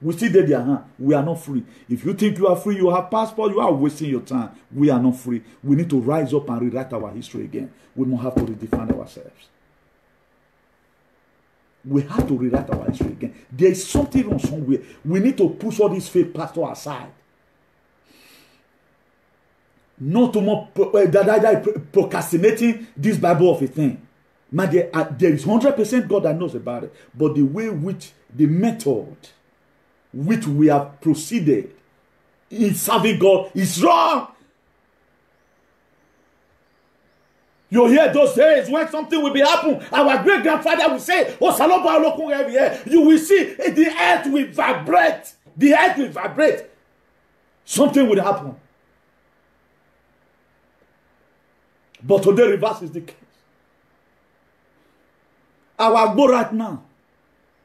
We see that their hand. We are not free. If you think you are free, you have passport, you are wasting your time. We are not free. We need to rise up and rewrite our history again. We don't have to redefine ourselves. We have to rewrite our history again. There is something wrong somewhere. We need to push all these fake pastors aside. Not to more procrastinating this Bible of a thing. Man, there is 100% God that knows about it. But the way which, the method which we have proceeded in serving God is wrong. You hear those days when something will be happen. Our great grandfather will say, "Oh, Saloba Olokun here." You will see the earth will vibrate. The earth will vibrate. Something will happen. But today, reverse is the case. Our Agbo right now,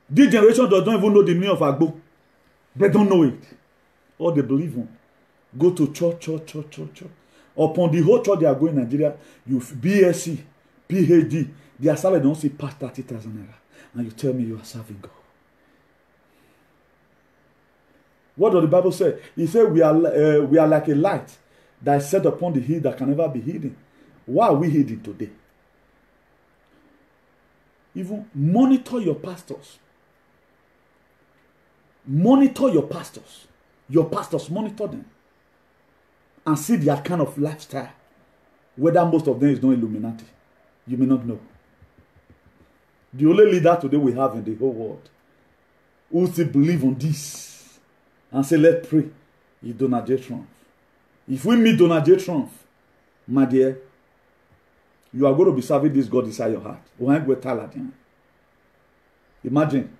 this generation does not even know the meaning of Agbo. They don't know it. All they believe on. Go to church. Upon the whole church they are going in Nigeria, you BSc, PhD, their salary don't see past 30,000 naira. And you tell me you are serving God. What does the Bible say? He said we are like a light that is set upon the hill that can never be hidden. Why are we hidden today? Even monitor your pastors. Monitor your pastors. Your pastors, monitor them. And see their kind of lifestyle. Whether most of them is not Illuminati. You may not know. The only leader today we have in the whole world who still believe on this and say, let's pray, is Donald J. Trump. If we meet Donald J. Trump, my dear, you are going to be serving this God inside your heart. Imagine.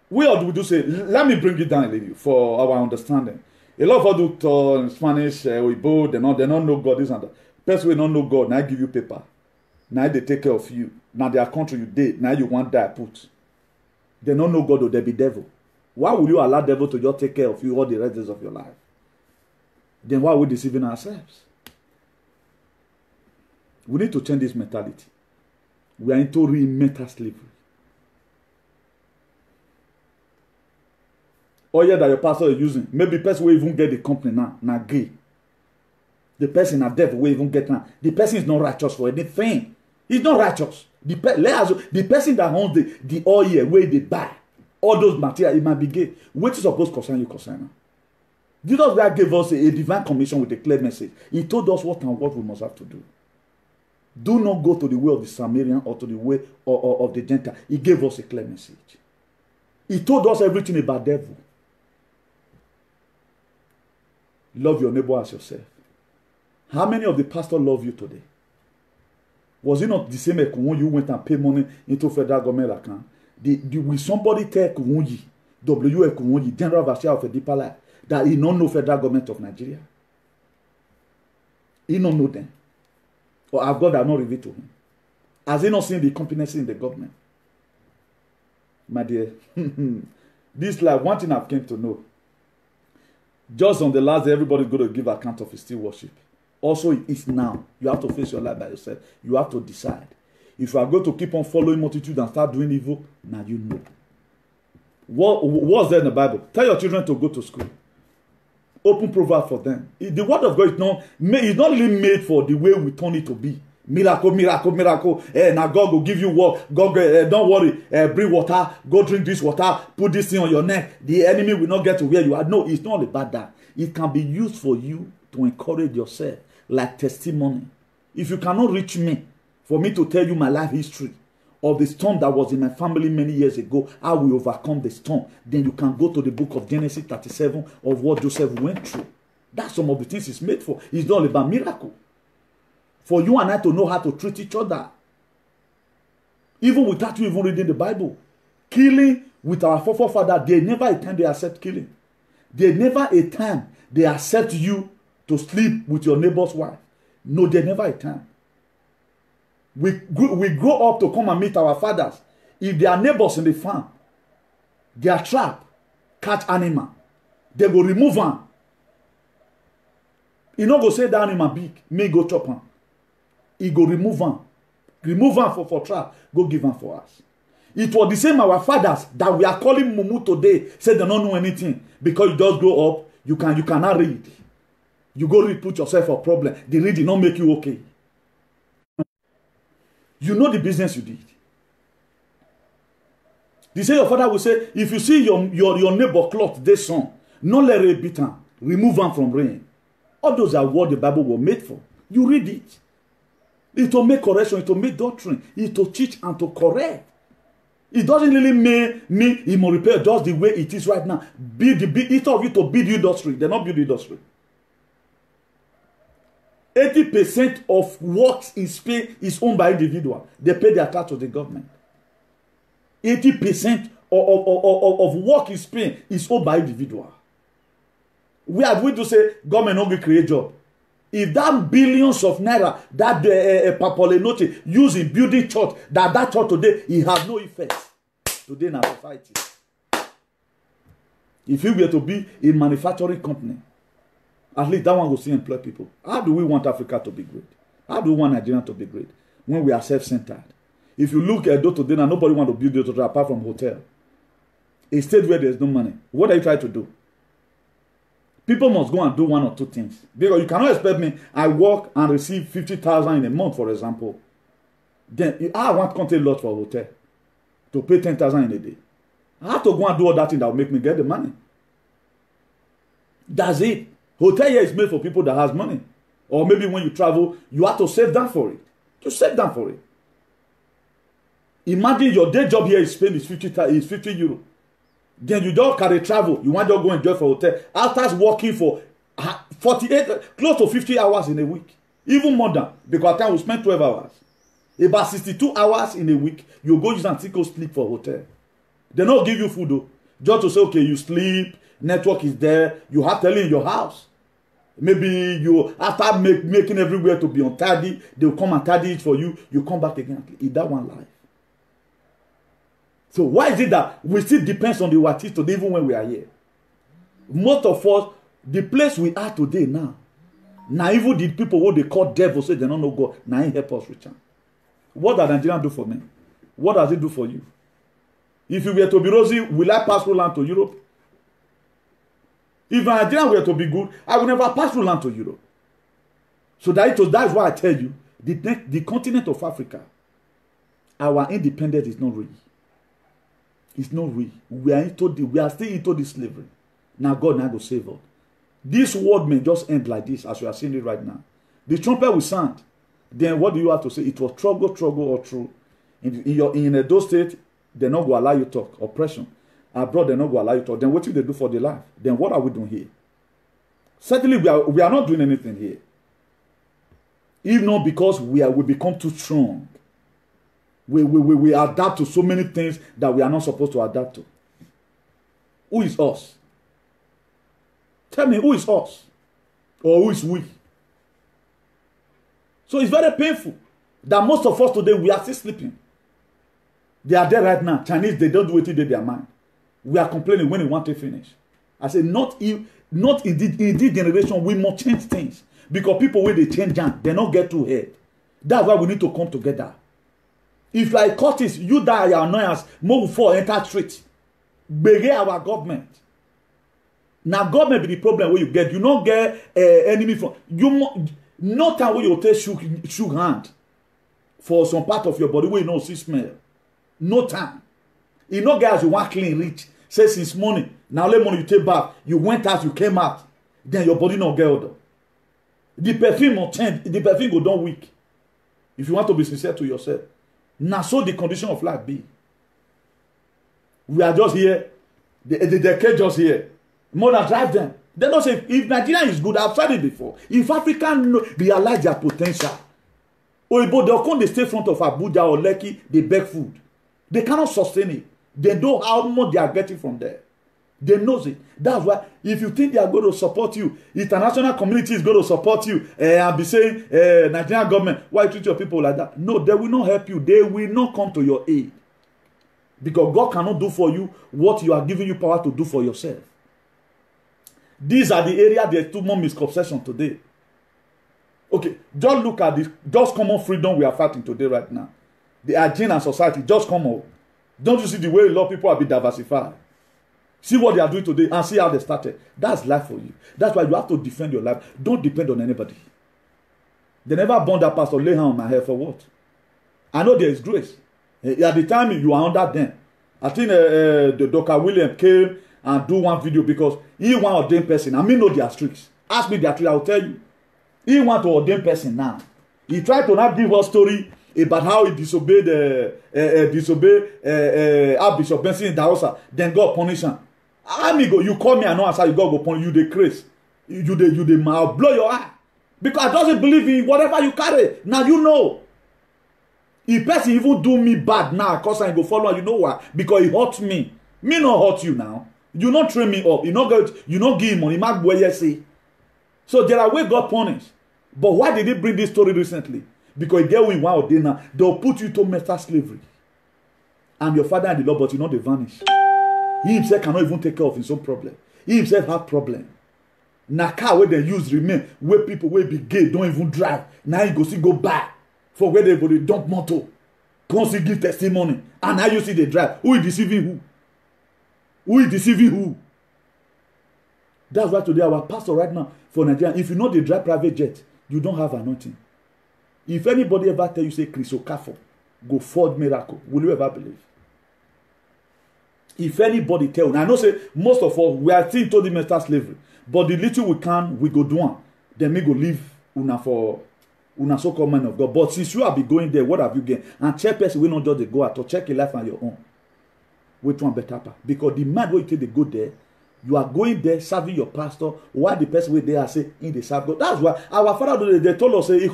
We all do say, let me bring it down a little for our understanding. A lot of us do talk Spanish, Igbo, they don't know God, this and that. Person will not know God, now I give you paper. Now they take care of you. Now their country you did, now you want that put. They don't know God or they be devil. Why would you allow devil to just take care of you all the rest of your life? Then why are we deceiving ourselves? We need to change this mentality. We are into real mental slavery. Or yeah, that your pastor is using. Maybe the person will even get the company now gay. The person a devil will even get now. The person is not righteous for anything. He's not righteous. The person that owns the oil where they buy all those materials, it might be gay. Which is supposed to concern you, concern. Jesus God gave us a divine commission with a clear message. He told us what and what we must have to do. Do not go to the way of the Samaritan or to the way of the Gentile. He gave us a clear message. He told us everything about devil. Love your neighbor as yourself. How many of the pastors love you today? Was it not the same when you went and paid money into federal government account? Will somebody tell Kuwunyi, W.F. Kuwunyi, General Overseer of a Deeper Life, that he don't know federal government of Nigeria? He don't know them. Or have God have not revealed to him? Has he not seen the competency in the government? My dear, this life, one thing I've came to know. Just on the last day, everybody's going to give account of his still worship. Also, it's now. You have to face your life by yourself. You have to decide. If you are going to keep on following multitude and start doing evil, now you know. What's there in the Bible? Tell your children to go to school. Open Proverbs for them. The word of God is not really made for the way we turn it to be. Miracle. Now God will give you what? God, don't worry. Bring water. Go drink this water. Put this thing on your neck. The enemy will not get to where you are. No, it's not about that. It can be used for you to encourage yourself, like testimony. If you cannot reach me, for me to tell you my life history of the storm that was in my family many years ago, how we overcome the storm, then you can go to the book of Genesis 37 of what Joseph went through. That's some of the things it's made for. It's not about miracle. For you and I to know how to treat each other. Even without you even reading the Bible. Killing with our forefather, they never a time they accept killing. They never a time they accept you to sleep with your neighbor's wife. No, they never a time. We grow up to come and meet our fathers. If they are neighbors in the farm, they are trap, catch animal. They go remove them. He not go say that animal big, me go chop him. He go remove them. Remove them for trap, go give them for us. It was the same our fathers that we are calling mumu today, say they don't know anything. Because you just grow up, you cannot read. You go read, put yourself a problem. The reading not make you okay. You know the business you did. They say your father will say, if you see your neighbor cloth this son, not let it beat him. Remove him from rain. All those are what the Bible was made for. You read it. It will make correction, it will make doctrine, it will teach and to correct. It doesn't really make me it will repair just the way it is right now. Each of you to build industry. They not build industry. 80% of works in Spain is owned by individual. They pay their tax to the government. 80% of work in Spain is owned by individual. We are going to say government not going to create job. If that billions of naira that Papolenote use in building church, that church today, it has no effect today in our society. If you were to be a manufacturing company, at least that one will still employ people. How do we want Africa to be great? How do we want Nigeria to be great when we are self-centered? If you look at Edo today, now nobody want to build Edo apart from hotel. A state where there's no money. What are you trying to do? People must go and do one or two things. Because you cannot expect me, I work and receive 50,000 in a month, for example. Then I want content lot for a hotel to pay 10,000 in a day. I have to go and do all that thing that will make me get the money. That's it. Hotel here is made for people that has money. Or maybe when you travel, you have to save down for it. You save down for it. Imagine your day job here in Spain is 50 euro. Then you don't carry travel. You want to go enjoy for hotel. After working for 48, close to 50 hours in a week. Even more than. Because at times we spend 12 hours. About 62 hours in a week, you go use and take sleep for hotel. They don't give you food though. Just to say, okay, you sleep, network is there, you have tele in your house. Maybe you, after making everywhere to be untidy, they will come and tidy it for you. You come back again. Is that one life? So why is it that we still depend on the Watis today even when we are here? Most of us, the place we are today now even the people who they call devils say they don't know God, now he help us reach him. What does Nigeria do for me? What does it do for you? If you were to be rosy, will I pass through land to Europe? If Nigeria were to be good, I will never pass through land to Europe. So that's why I tell you, the continent of Africa, our independence is not real. It's not real. We are still into this slavery. Now God now go save us. This world may just end like this as we are seeing it right now. The trumpet will sound. Then what do you have to say? It was struggle or true. In Edo State, they're not going to allow you to talk. Oppression. Abroad, they're not going to allow you to talk. Then what do they do for their life? Then what are we doing here? Certainly, we are not doing anything here. If not because we become too strong. We adapt to so many things that we are not supposed to adapt to. Who is us? Tell me, who is us? Or who is we? So it's very painful that most of us today, we are still sleeping. They are there right now. Chinese, they don't do it in their mind. We are complaining when we want to finish. I say, not in this generation, we must change things. Because people, when they change them, they don't get too ahead. That's why we need to come together. If like Curtis, you die your annoyance, move for enter street. Begay our government. Now government be the problem where you get. You don't get enemy from you. No time where you take shook hand for some part of your body where you know see smell. No time. You know guys you want clean rich. Say since morning. Now let money you take back. You went out, you came out. Then your body not get older. The perfume will change. The perfume go down weak. If you want to be sincere to yourself. Now so the condition of life be. We are just here. The decade just here. More than drive them. They don't say if Nigeria is good, I've tried it before. If Africa realize their potential, Oyibo, they'll come, they stay in front of Abuja or Lekki, they beg food. They cannot sustain it. They know how much they are getting from there. They know it. That's why if you think they are going to support you, international community is going to support you, and be saying, Nigerian government, why you treat your people like that? No, they will not help you. They will not come to your aid. Because God cannot do for you what you are giving you power to do for yourself. These are the areas there's too much misconception today. Okay, just look at this. Just common freedom we are fighting today right now. The agenda and society just come out. Don't you see the way a lot of people have been diversified? See what they are doing today and see how they started. That's life for you. That's why you have to defend your life. Don't depend on anybody. They never born that pastor lay hand on my head for what? I know there is grace. At the time you are under them. I think the Dr. William came and do one video because he want to ordain person. I mean know their tricks. Ask me their tricks, I will tell you. He want to ordain person now. He tried to not give us story about how he disobeyed Bishop Benson in Daosa. Then God punish him. Amigo, you call me and know answer, you God go punish you. They crazy. You they mouth blow your eye because I doesn't believe in whatever you carry. Now you know. If person even do me bad now, cause I go follow. You know why? Because he hurt me. Me not hurt you now. You not train me up. You not give him money. Mark where you say. So there are way God punish. But why did he bring this story recently? Because he get with one or day now, they'll put you to mental slavery. I'm your father and the Lord, but you know they vanish. He himself cannot even take care of his own problem. He himself have problem. Na car where they use remain, where people will be gay, don't even drive. Now you go see go back for where they go they dump motor. Come see give testimony. And now you see they drive. Who is deceiving who? Who is deceiving who? That's why today our pastor right now for Nigeria, if you know they drive private jet, you don't have anointing. If anybody ever tell you say Chris Okafor go forward miracle, will you ever believe? If anybody tell you, I know say most of us we are still told the master slavery, but the little we can we go do one. Then we go leave una for una so-called man of God. But since you have been going there, what have you gained? And check person will not just go out to check your life on your own. Which one better? Because the man where you take the go there, you are going there serving your pastor, while the person where they are saying in the serve God. That's why our father they told us say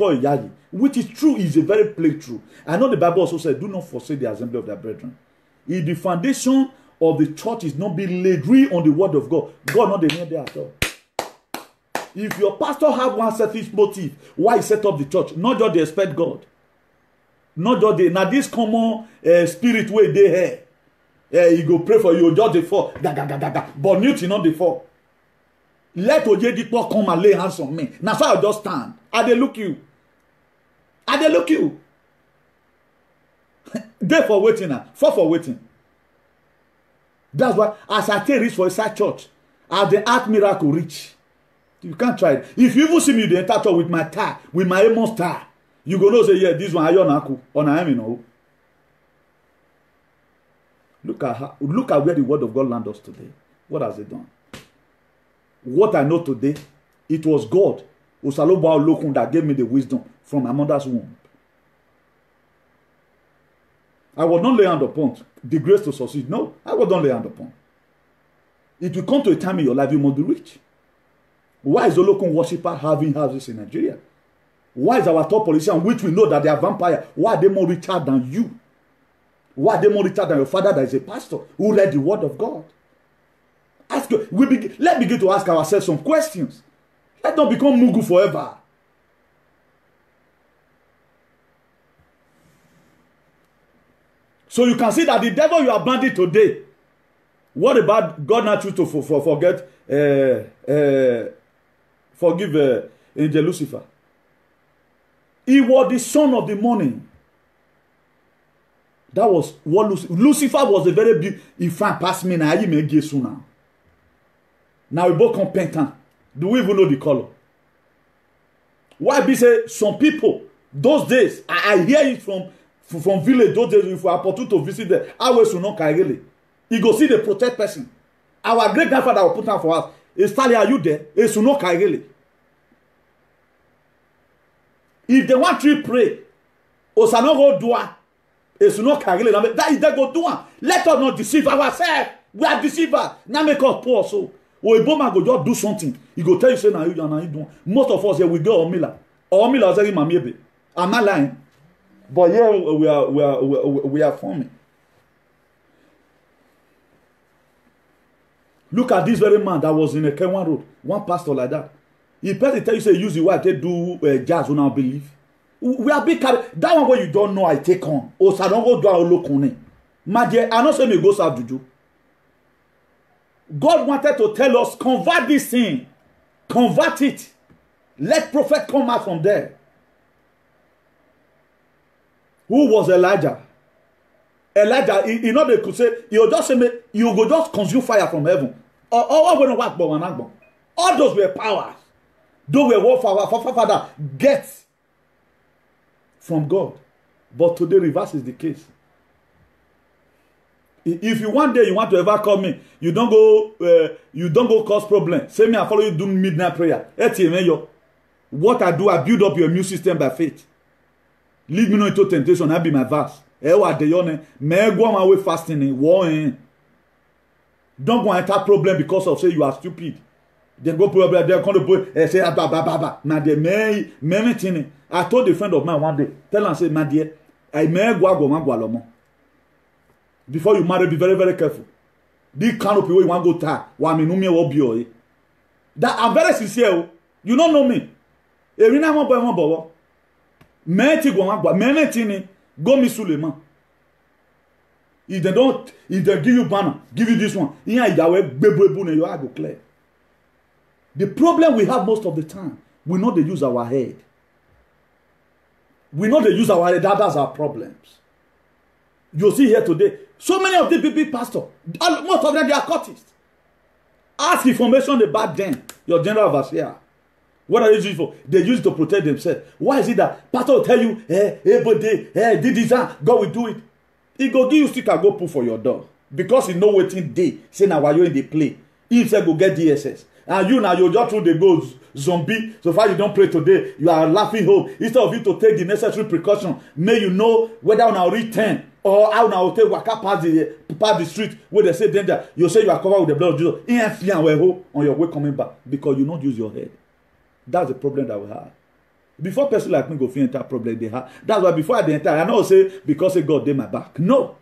which is true, is a very plain true. I know the Bible also said, do not forsake the assembly of their brethren. If the foundation of the church is not being laid on the word of God, God not the name there at all. If your pastor have one selfish motive, why he set up the church? Not just they expect God. Not just they. Now this common spirit way they here. He go pray for you, just the fall. But Newton not the fall. Let Ojedipo come and lay hands on me. Now so I just stand. I they look you. I they look you. They for waiting now. For waiting. That's why as I take reach for inside church, as the art miracle reach. You can't try it. If you even see me the enter church with my tie, with my Amos tie, you go know say yeah, this one ayon aku on I am you know. Look at where the word of God lands us today. What has it done? What I know today, it was God, Osalobo Olokun, that gave me the wisdom from my mother's womb. I was not lay hand upon the grace to succeed. No, I was not lay hand upon. It will come to a time in your life you must be rich. Why is Olokun worshipper having houses in Nigeria? Why is our top politician, which we know that they are vampire, why are they more richer than you? Why are they more richer than your father that is a pastor who read the word of God? Let's begin to ask ourselves some questions. Let's not become Mugu forever. So you can see that the devil you are banded today. What about God not choose to forgive angel Lucifer? He was the son of the morning. That was what Lucifer was a very big. If I pass me now, you may get soon now. Now we both competent. Do we even know the color? Why be say some people those days? I hear it from village those days. If we are opportune to visit them, I will not really. You go see the protect person. Our great grandfather will put down for us. Sally, are you there? It's not really. If they want to pray, Osanogo Dua. It's not carry that is that go do. Let us not deceive ourselves. We are deceivers. Now make us poor so. Or a bomber go just do something. He go tell you say now you do. Most of us here we go Omila. Omila say mamiebe. I'm not lying. But here we are forming. Look at this very man that was in a Kenwan road. One pastor like that. He person tell you say use the wife they do jazz when I believe. We are big carry that one where you don't know I take on. O sa don't go do Olokun. My dear, I not say me go serve juju. God wanted to tell us convert this thing. Convert it. Let prophet come out from there. Who was Elijah? Elijah, you know they could say, you just say me, you go just consume fire from heaven. All those were powers. Those were what our father gets from God. But today reverse is the case. If you one day you want to ever call me, you don't go cause problem. Say me I follow you do midnight prayer. What I do, I build up your immune system by faith. Lead me not into temptation. That be my verse. May go my way fasting. Don't go enter problem because of say you are stupid. They go problem. They're going to say Now they may. I told a friend of mine one day. Tell him say, my dear, I may go. Before you marry, be very very careful. This canopy where you want to go tie. That I'm very sincere. You don't know me. Go mi Suleiman. If they give you banner, give you this one, go clear. The problem we have most of the time, we know they use our head. We know they use our head. That's our problems. You'll see here today, so many of the big pastors, most of them, they are cultists. Ask information about them, your general overseer. What are they using for? They use it to protect themselves. Why is it that pastor will tell you, everybody, did this, God will do it? He go give you stick and go put for your door. Because he know waiting day. Say now while you in the play. He say go get DSS. And you now you just through the go zombie. So far you don't pray today, you are laughing home. Instead of you to take the necessary precaution, may you know whether on our return or how now take waka past the street where they say danger. You say you are covered with the blood of Jesus. In fear on your way coming back because you don't use your head. That's the problem that we have. Before person like me go fit enter problem they have. That's why before I enter, I know say because say God dey my back. No.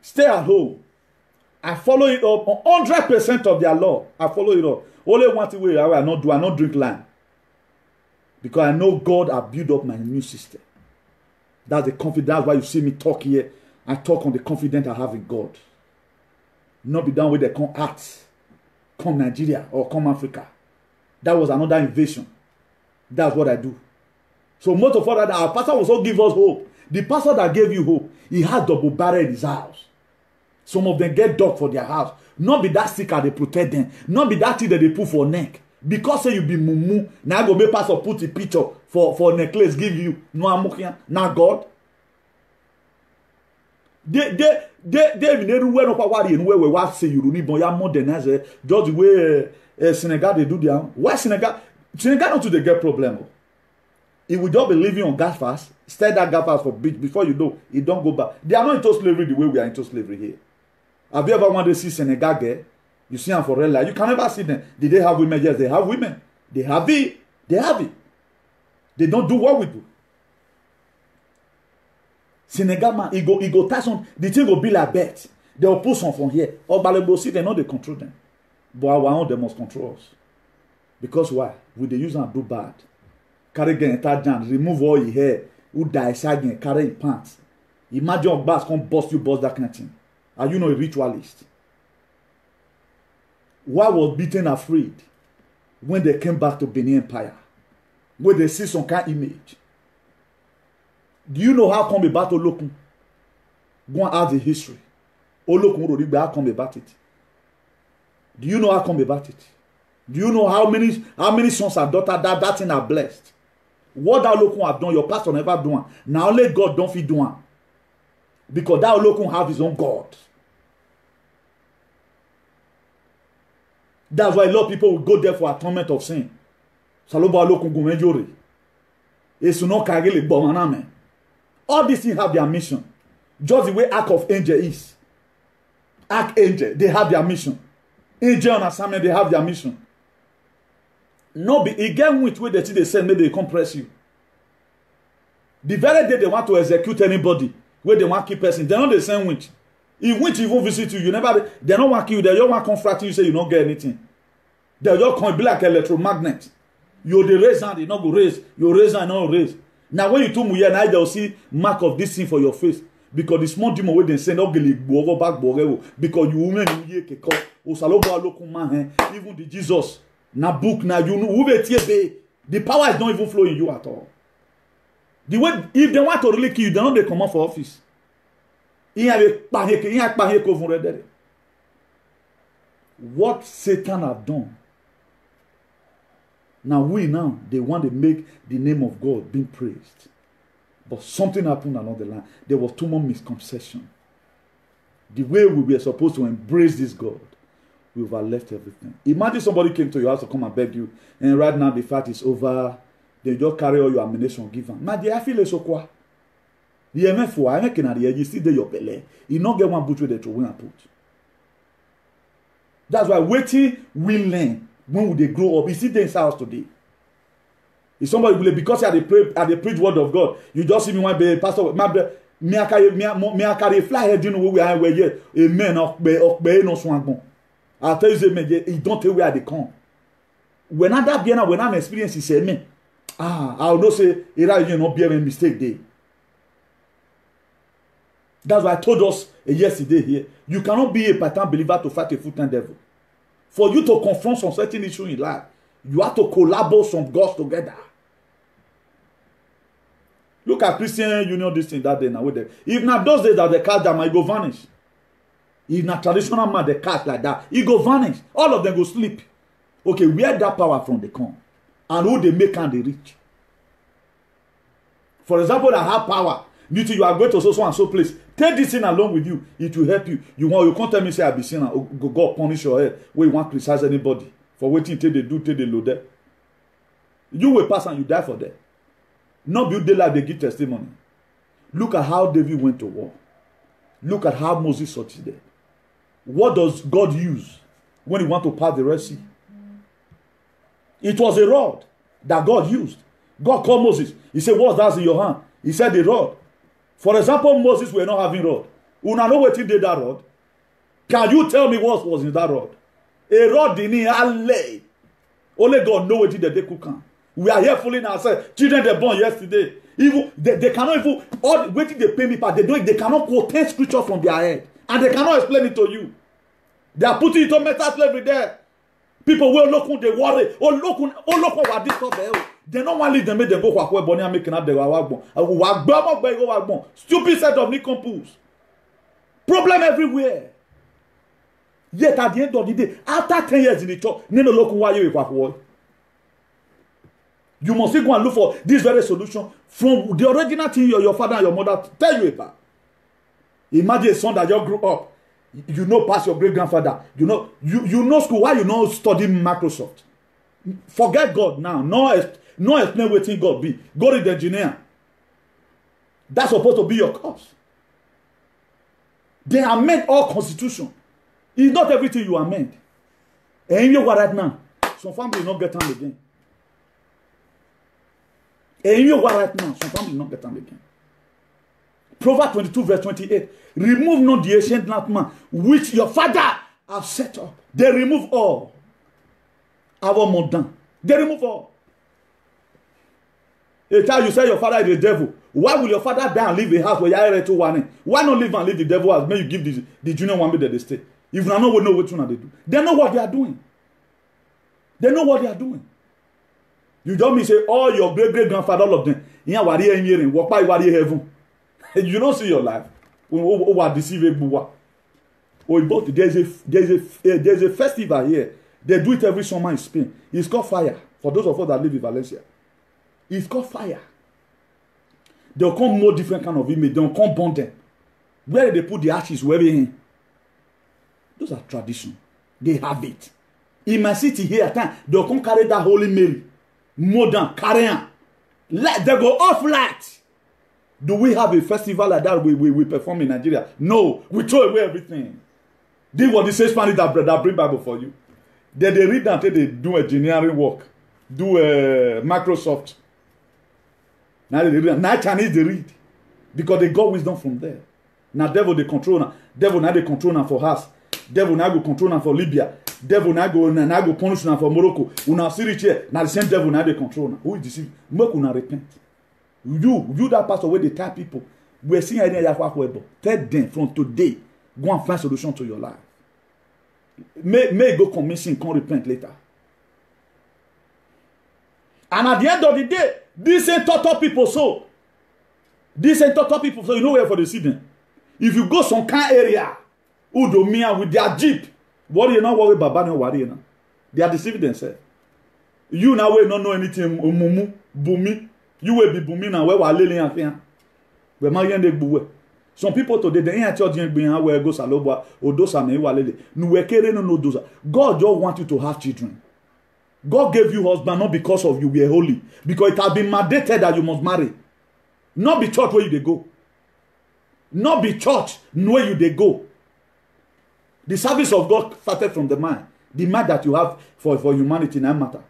Stay at home. I follow it up on 100% of their law. I follow it up. Only one thing I not drink wine. Because I know God has built up my immune system. That's the confidence. That's why you see me talk here. I talk on the confidence I have in God. Not be done with the come act. Come Nigeria or come Africa. That was another invasion. That's what I do. So most of all that, our pastor will also give us hope. The pastor that gave you hope, he has double barrel in his house. Some of them get dog for their house. Not be that sticker they protect them. Not be that thing that they put for neck. Because say you be mumu. Now go make pastor put a picture for necklace give you. No amukia. Now God. They everywhere no power in where we want say you need more modernize just the way Senegal they do their own. Why Senegal not to they get problem. It will just be living on gas fast, stay that gas fast for bit before you know it don't go back. They are not into slavery the way we are into slavery here. Have you ever wanted to see Senegal girl? You see them for real life. You can never see them. Did they have women? Yes, they have women. They have it. They have it. They don't do what we do. Senegal man, he go touch on the thing will be like bet. They will put some from here. Or Balebo see they know they control them. But our own they must control us. Because why? We they use and do bad. Carry again jan, remove all your hair, who die again, carry in pants. Imagine your boss come bust that kind of thing. Are you not a ritualist? Why was Britain afraid when they came back to Benin Empire? When they see some kind of image. Do you know how come about Olokun? Go and ask the history. Olokun, how come about it? Do you know how come about it? Do you know how many sons and daughters that thing are blessed? What that Olokun have done, your pastor never done. Now only God don't fit do. Because that Olokun have his own God. That's why a lot of people will go there for atonement of sin. Saloba Olokun Gumenjore. Esuno Kagele Bomaname. All these things have their mission. Just the way Ark of Angel is. Archangel, they have their mission. Angel on assignment, they have their mission. No, again, which way they send, maybe they compress you. The very day they want to execute anybody, where they want to keep person, they're not the same witch. If witch even visit you, they don't want to kill you, they don't want to confront you, say you don't get anything. They'll just come be like electromagnet. You the raise hand, they not go raise. You raise hand, not raise. Now when you do muye, now they'll see mark of this thing for your face. Because the small demon where they send up back because you women even the Jesus na book na you know the power is not even flowing in you at all. The way if they want to really kill you, they don't they come out for office. What Satan have done. Now they want to make the name of God being praised. But something happened along the line. There was too much misconception. The way we were supposed to embrace this God, we've left everything. Imagine somebody came to your house to come and beg you, and right now the fight is over. They just carry all your ammunition, give them. My dear, I feel so quiet. The MF4, I can you still there your belly. You not get one boot with the throw and put. That's why waiting will learn when they grow up. You see this house today. If somebody will because I the preach word of God, you just see me one be pastor. Me I carry fly head you know where we are where here. Amen. No swang. I tell you me you don't tell where they come. When I that bien when I'm experiencing say me. I'll not say you not be a mistake day. That's why I told us yesterday here, you cannot be a part-time believer to fight a full-time devil. For you to confront some certain issue in life, you have to collaborate some gods together. Look at Christian Union, this thing that day now with them. If not those days that they cast them, it go vanish. If not traditional man, they cast like that, it go vanish. All of them go sleep. Okay, where that power from they come? And who they make and they reach? For example, that have power. You think you are going to so and so place. Take this thing along with you. It will help you. You can't tell me say I be sinner. God punish your head. Where you want to criticize anybody for waiting till they do, till they load them. You will pass and you die for them. Not build the life, they give testimony. Look at how David went to war. Look at how Moses succeeded. What does God use when he want to pass the Red Sea? It was a rod that God used. God called Moses. He said, what's that in your hand? He said, the rod. For example, Moses were not having rod. Una know what he did that rod? Can you tell me what was in that rod? A rod in the only God know what he did they could come. We are here fooling ourselves. Children they born yesterday. Even they cannot even all waiting they pay me part. They cannot quote 10 scripture from their head. And they cannot explain it to you. They are putting it on mental slavery there. People will look on they worry. Look what this stuff there. They don't want to leave them make them go for bonnie and making up the wagbon. Stupid set of nincompoos. Problem everywhere. Yet at the end of the day, after 10 years in the church, you must go and look for this very solution from the original thing your father and your mother tell you about. Imagine a son that just grew up. You know past your great grandfather. You know school. Why you not study Microsoft? Forget God now. No explain what thing God be. God is the engineer. That's supposed to be your course. They amend all constitution. It's not everything you amend. And you what right now? Some family not get them again. And you what right now? Some family not get them again. Proverbs 22 verse 28. Remove not the ancient man which your father have set up. They remove all. Our modern. They remove all. A time you say your father is the devil. Why will your father die and leave a house where you are to one? Why not live and leave the devil house? May you give the junior one bit that they stay. If you know what they do. They know what they are doing. They know what they are doing. You don't mean say all your great grandfather, all of them. Walk by heaven. You don't see your life. There's a festival here. They do it every summer in Spain. It's called fire. For those of us that live in Valencia. It's called fire. They'll come more different kind of image. They'll come burn them. Where they put the ashes? Where they in? Those are tradition. They have it. In my city here, they'll come carry that Holy Mary. Modern, carrying. They go off light. Do we have a festival like that we perform in Nigeria? No. We throw away everything. This what the same Spanish that bring Bible for you. They read that they do engineering work. Do Microsoft. Now they read. Now Chinese they read. Because they got wisdom from there. Now devil they control now. Devil now they control now for us. Devil now go control now for Libya. Devil now go punish now for Morocco. Una see here. Now the same devil now they control now. Who is deceived? Make una repent. You that pastor where they tell people. We're seeing idea tell them from today. Go and find solution to your life. May go commission, come repent later. And at the end of the day, these ain't total people so. These ain't total people so. You know where for the season. If you go some kind area, Udomia with their jeep, what you not worry about no worry now. They are deceiving themselves. You now will not know anything. Mumu, bumi. You will be booming now. Where we are laying out here. We are the buwe. Some people today they ain't church being where go saloba or dosa me walele. No we kere no dosa. God just want you to have children. God gave you husband not because of you were holy, because it has been mandated that you must marry. Not be church where you they go. Not be church where you they go. The service of God started from the mind that you have for humanity no matter.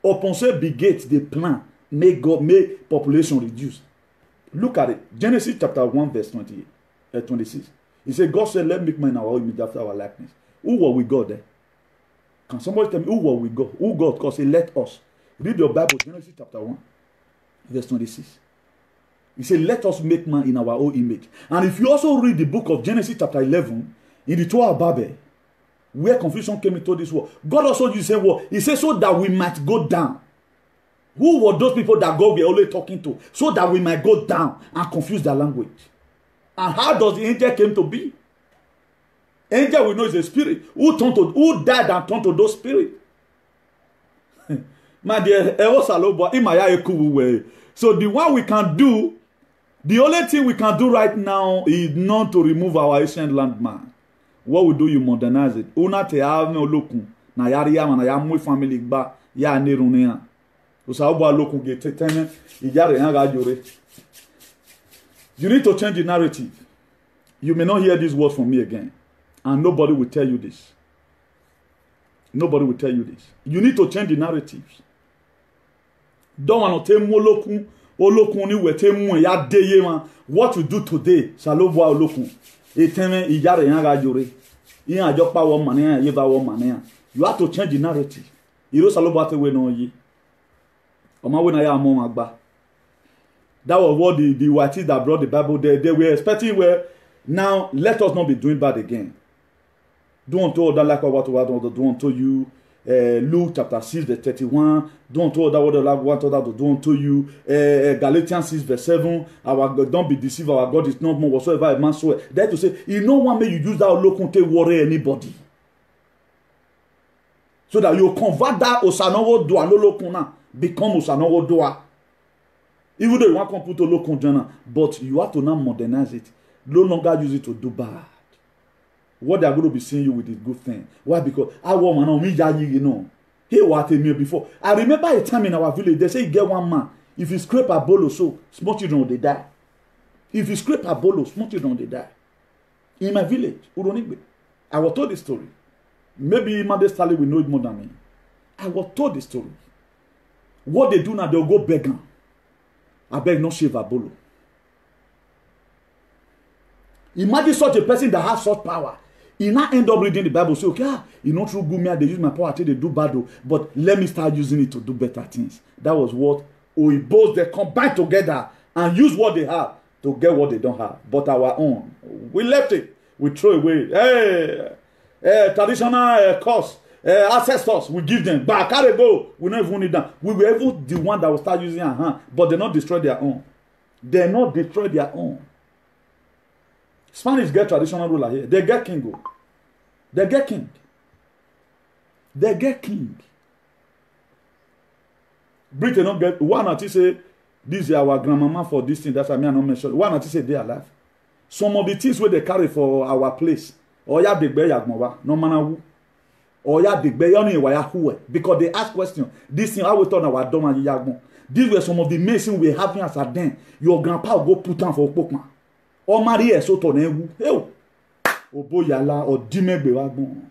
Upon say beget the plan, make population reduce. Look at it. Genesis chapter 1 verse 26. He said, God said, let make man in our image after our likeness. Who were we God there? Can somebody tell me who were we God? Who God? Because he let us. Read your Bible, Genesis chapter 1 verse 26. He said, let us make man in our own image. And if you also read the book of Genesis chapter 11, in the Tower of Babel, where confusion came into this world, God also used the same word. He said, so that we might go down. Who were those people that God were always talking to? So that we might go down and confuse their language. And how does the angel came to be? Angel we know is a spirit who died and turned to those spirits. My dear, so the one we can do, the only thing we can do right now is not to remove our ancient landmark. What we do, you modernize it. Una te have no lookum. Na yari ya mana ya mwe family ba ya nerunea. Usaoba lookum get tenen ijare yanga jore. You need to change the narrative. You may not hear this word from me again. And nobody will tell you this. Nobody will tell you this. You need to change the narratives. Don't want to tell me olokun ni we tell me ya deye man. What you do today, salo bo olokun. Eteme ijare yanga jore. Yin ajopa wo mane ye ba wo mane. You have to change the narrative. Iro salo bo ate we no yi. Oma we na ya mo agba. That was what the whites that brought the Bible there. They were expecting where now let us not be doing bad again. Do unto other like what do unto you. Luke chapter 6 verse 31. Do unto other what other do unto you. Galatians 6 verse 7. Don't be deceived. Our God is not more whatsoever a man swear. That to say, you know one may you use that local to worry anybody. So that you convert that osanowo dua no lokuna become osanowo dua. Even though you want to put a local journal, but you have to now modernize it. No longer use it to do bad. What they are going to be seeing you with is good thing. Why? Because I want man, you know. He what a meal before. I remember a time in our village, they say you get one man. If you scrape a bolo, so small children they die. If you scrape a bolo, small children they die. In my village, I was told the story. Maybe Mother Stanley will know it more than me. I was told the story. What they do now, they'll go begging. I beg no shave a bolo. Imagine such a person that has such power. He now end up reading the Bible. Say, okay, you know, through good me, they use my power till they do bad, but let me start using it to do better things. That was what both they combine together and use what they have to get what they don't have. But our own, we left it. We throw away. Traditional course. Ancestors, we give them back. How they go? We don't even need them. We were even the one that will start using our hand, but they not destroy their own. They not destroy their own. Spanish get traditional ruler here. They get king. They get king. They get king. Britain don't get one artist say this is our grandmama for this thing. That's why I not mention. One artist say they are alive. Some of the things where they carry for our place. Or ya big bear yagmowa. No matter who. Or ya big bear yoni waya who. Because they ask question. This thing I will turn our dom and yagmo. These were some of the medicine we having as a den. Your grandpa will go put on for Pokemon. Or marry so to newu. Hey, Oboyala or Dimegbewagbon.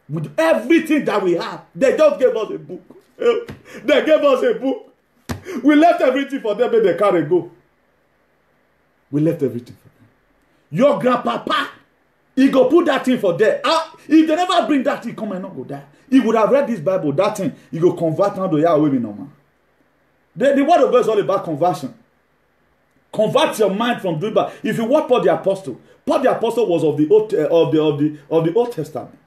With everything that we have, they just gave us a book. They gave us a book. We left everything for them, but they can't go. We left everything for them. Your grandpapa, he go put that thing for them. If they never bring that thing, come and not go there. He would have read this Bible, that thing, he go convert now to Yahweh normal. The word of God is all about conversion. Convert your mind from doing bad. If you watch Paul the Apostle was of the Old Testament.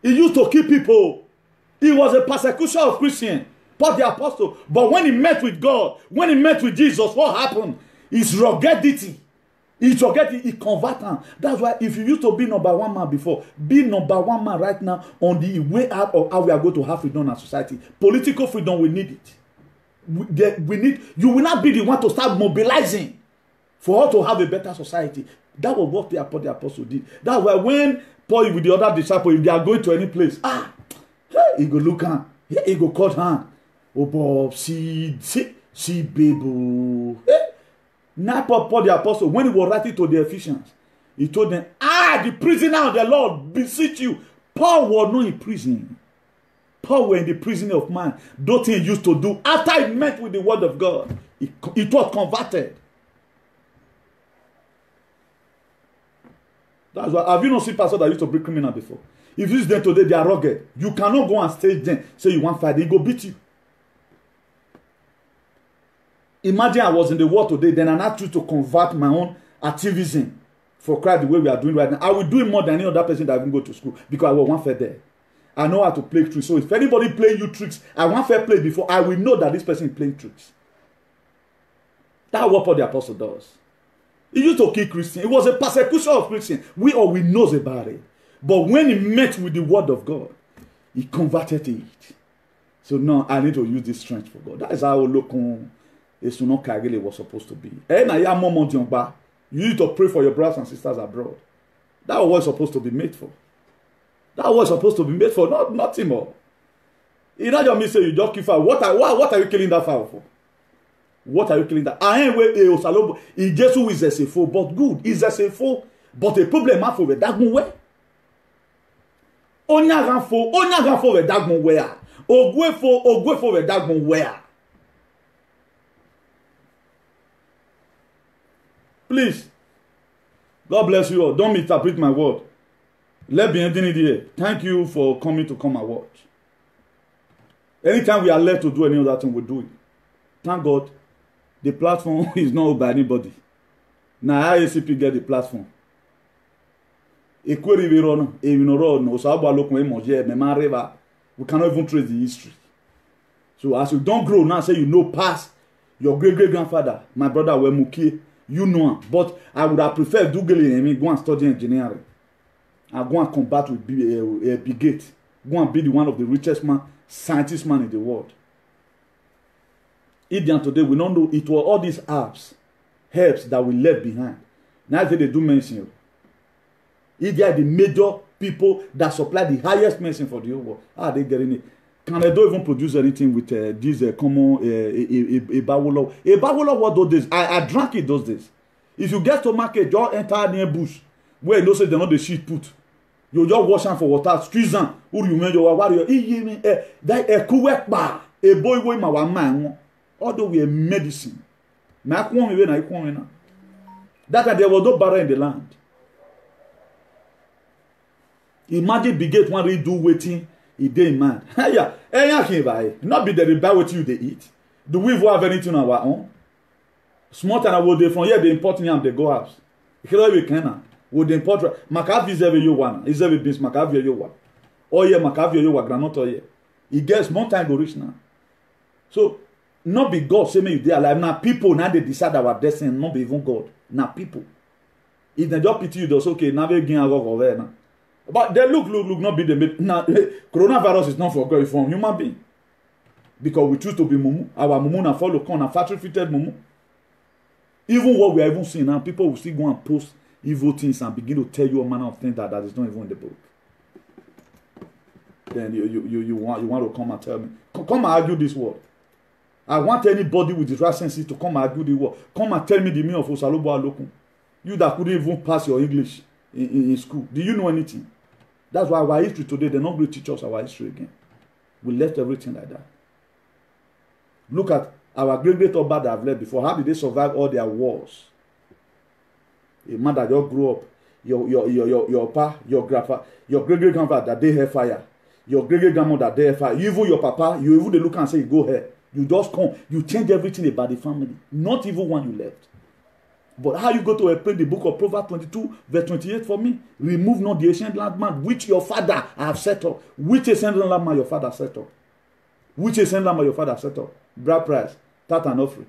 He used to kill people. He was a persecutor of Christians. Paul the Apostle. But when he met with God, when he met with Jesus, what happened? His ruggedity. He converted him. That's why if you used to be number one man before, be number one man right now on the way out of how we are going to have freedom in our society. Political freedom, we need it. You will not be the one to start mobilizing for us to have a better society. That was what the apostle did. That's why when Paul with the other disciples, if they are going to any place, he go look hand, he go cut hand. Oh Bob, see baby. Now Paul the apostle, when he was writing to the Ephesians, he told them, the prisoner of the Lord beseech you. Paul was not in prison. Paul was in the prison of man. Those things he used to do after he met with the word of God. It was converted. That's why. Have you not seen pastors that used to bring criminal before? If you see them today, they are rugged. You cannot go on stage then say you want fight. They go beat you. Imagine I was in the world today, then I now choose to convert my own activism for Christ the way we are doing right now. I will do it more than any other person that even go to school because I was one fair there. I know how to play tricks. So if anybody playing you tricks, I want fair play before, I will know that this person is playing tricks. That's what Paul the Apostle does. He used to kill Christians. It was a persecution of Christians. We knows about it. But when he met with the word of God, he converted it. So now I need to use this strength for God. That is how Olokun Esuno Kagele was supposed to be. You need to pray for your brothers and sisters abroad. That was supposed to be made for. That was supposed to be made for, nothing more. You know, just say you just kill fowl. What are you killing that fowl for? What are you killing that? I ain't wait a Osalobo. He just who is a sefo, but good. Is a sefo, but a problem for the dagmun way. Onya ganfo the dagmun way. Ogwe for the dagmun way. Please, God bless you all. Don't misinterpret my word. Let be ending it here. Thank you for coming to come and watch. Anytime we are led to do any other thing, we do it. Thank God, the platform is not owned by anybody. Now IACP get the platform. We cannot even trace the history. So as you don't grow now, say you know past your great-great-grandfather, my brother Wemuki, you know him. But I would have preferred Douglas and me go and study engineering. I go and combat with Bill Gates. Go and be the one of the richest scientist man in the world. Indian today, we don't know it was all these herbs that we left behind. Now they do medicine. If they are the major people that supply the highest medicine for the whole world, how are they getting it? Can they don't even produce anything with these common Ebawolo? Ebawolo what those days? I drank it those days. If you get to market, you enter near bush where you know say they not the shit put. You just wash them for water, squeeze them. Who you mean? You warrior. That a kuwekba. A boy boy ma one man. Although we are medicine. That there was no barrier in the land. Imagine Bill Gates want to do waiting. He did man. Yeah, not be the rebel what you they eat. Do we have anything on our own? Small time would they from here they import me and they go house. Here we can. Would import Macavie is every you one. Is every beans Macavie you one. Oh yeah, Macavie you one granite yeah. He gets more time to reach now. So not be God say me you dey alive. Now people now they decide our destiny, not be even God. Now people. If they just pity you, they'll say okay, now we gain a rock over now. But they look, not be the now. Coronavirus is not for God, it's from human being. Because we choose to be mumu. Our mumu na follow con a factory fitted mumu. Even what we are even seeing now, people will still go and post evil things and begin to tell you a manner of things that is not even in the book. Then you want to come and tell me. Come and argue this word. I want anybody with the right senses to come and argue the word. Come and tell me the meaning of Osalobo Alokun. You that couldn't even pass your English in school. Do you know anything? That's why our history today, they're not going to teach us our history again. We left everything like that. Look at our great Oba that have left before. How did they survive all their wars? A man that just grew up, your pa, your grandpa, your great-great-grandfather that they have fire, your great-great-grandmother that they have fire, even your papa, you even they look and say, go here. You just come, you change everything about the family. Not even one you left. But how you go to explain the book of Proverbs 22, verse 28 for me? Remove not the ancient landmark which your father have set up. Which ancient landmark your father set up? Which ancient landmark your father set up? Bride price, tithe and offering.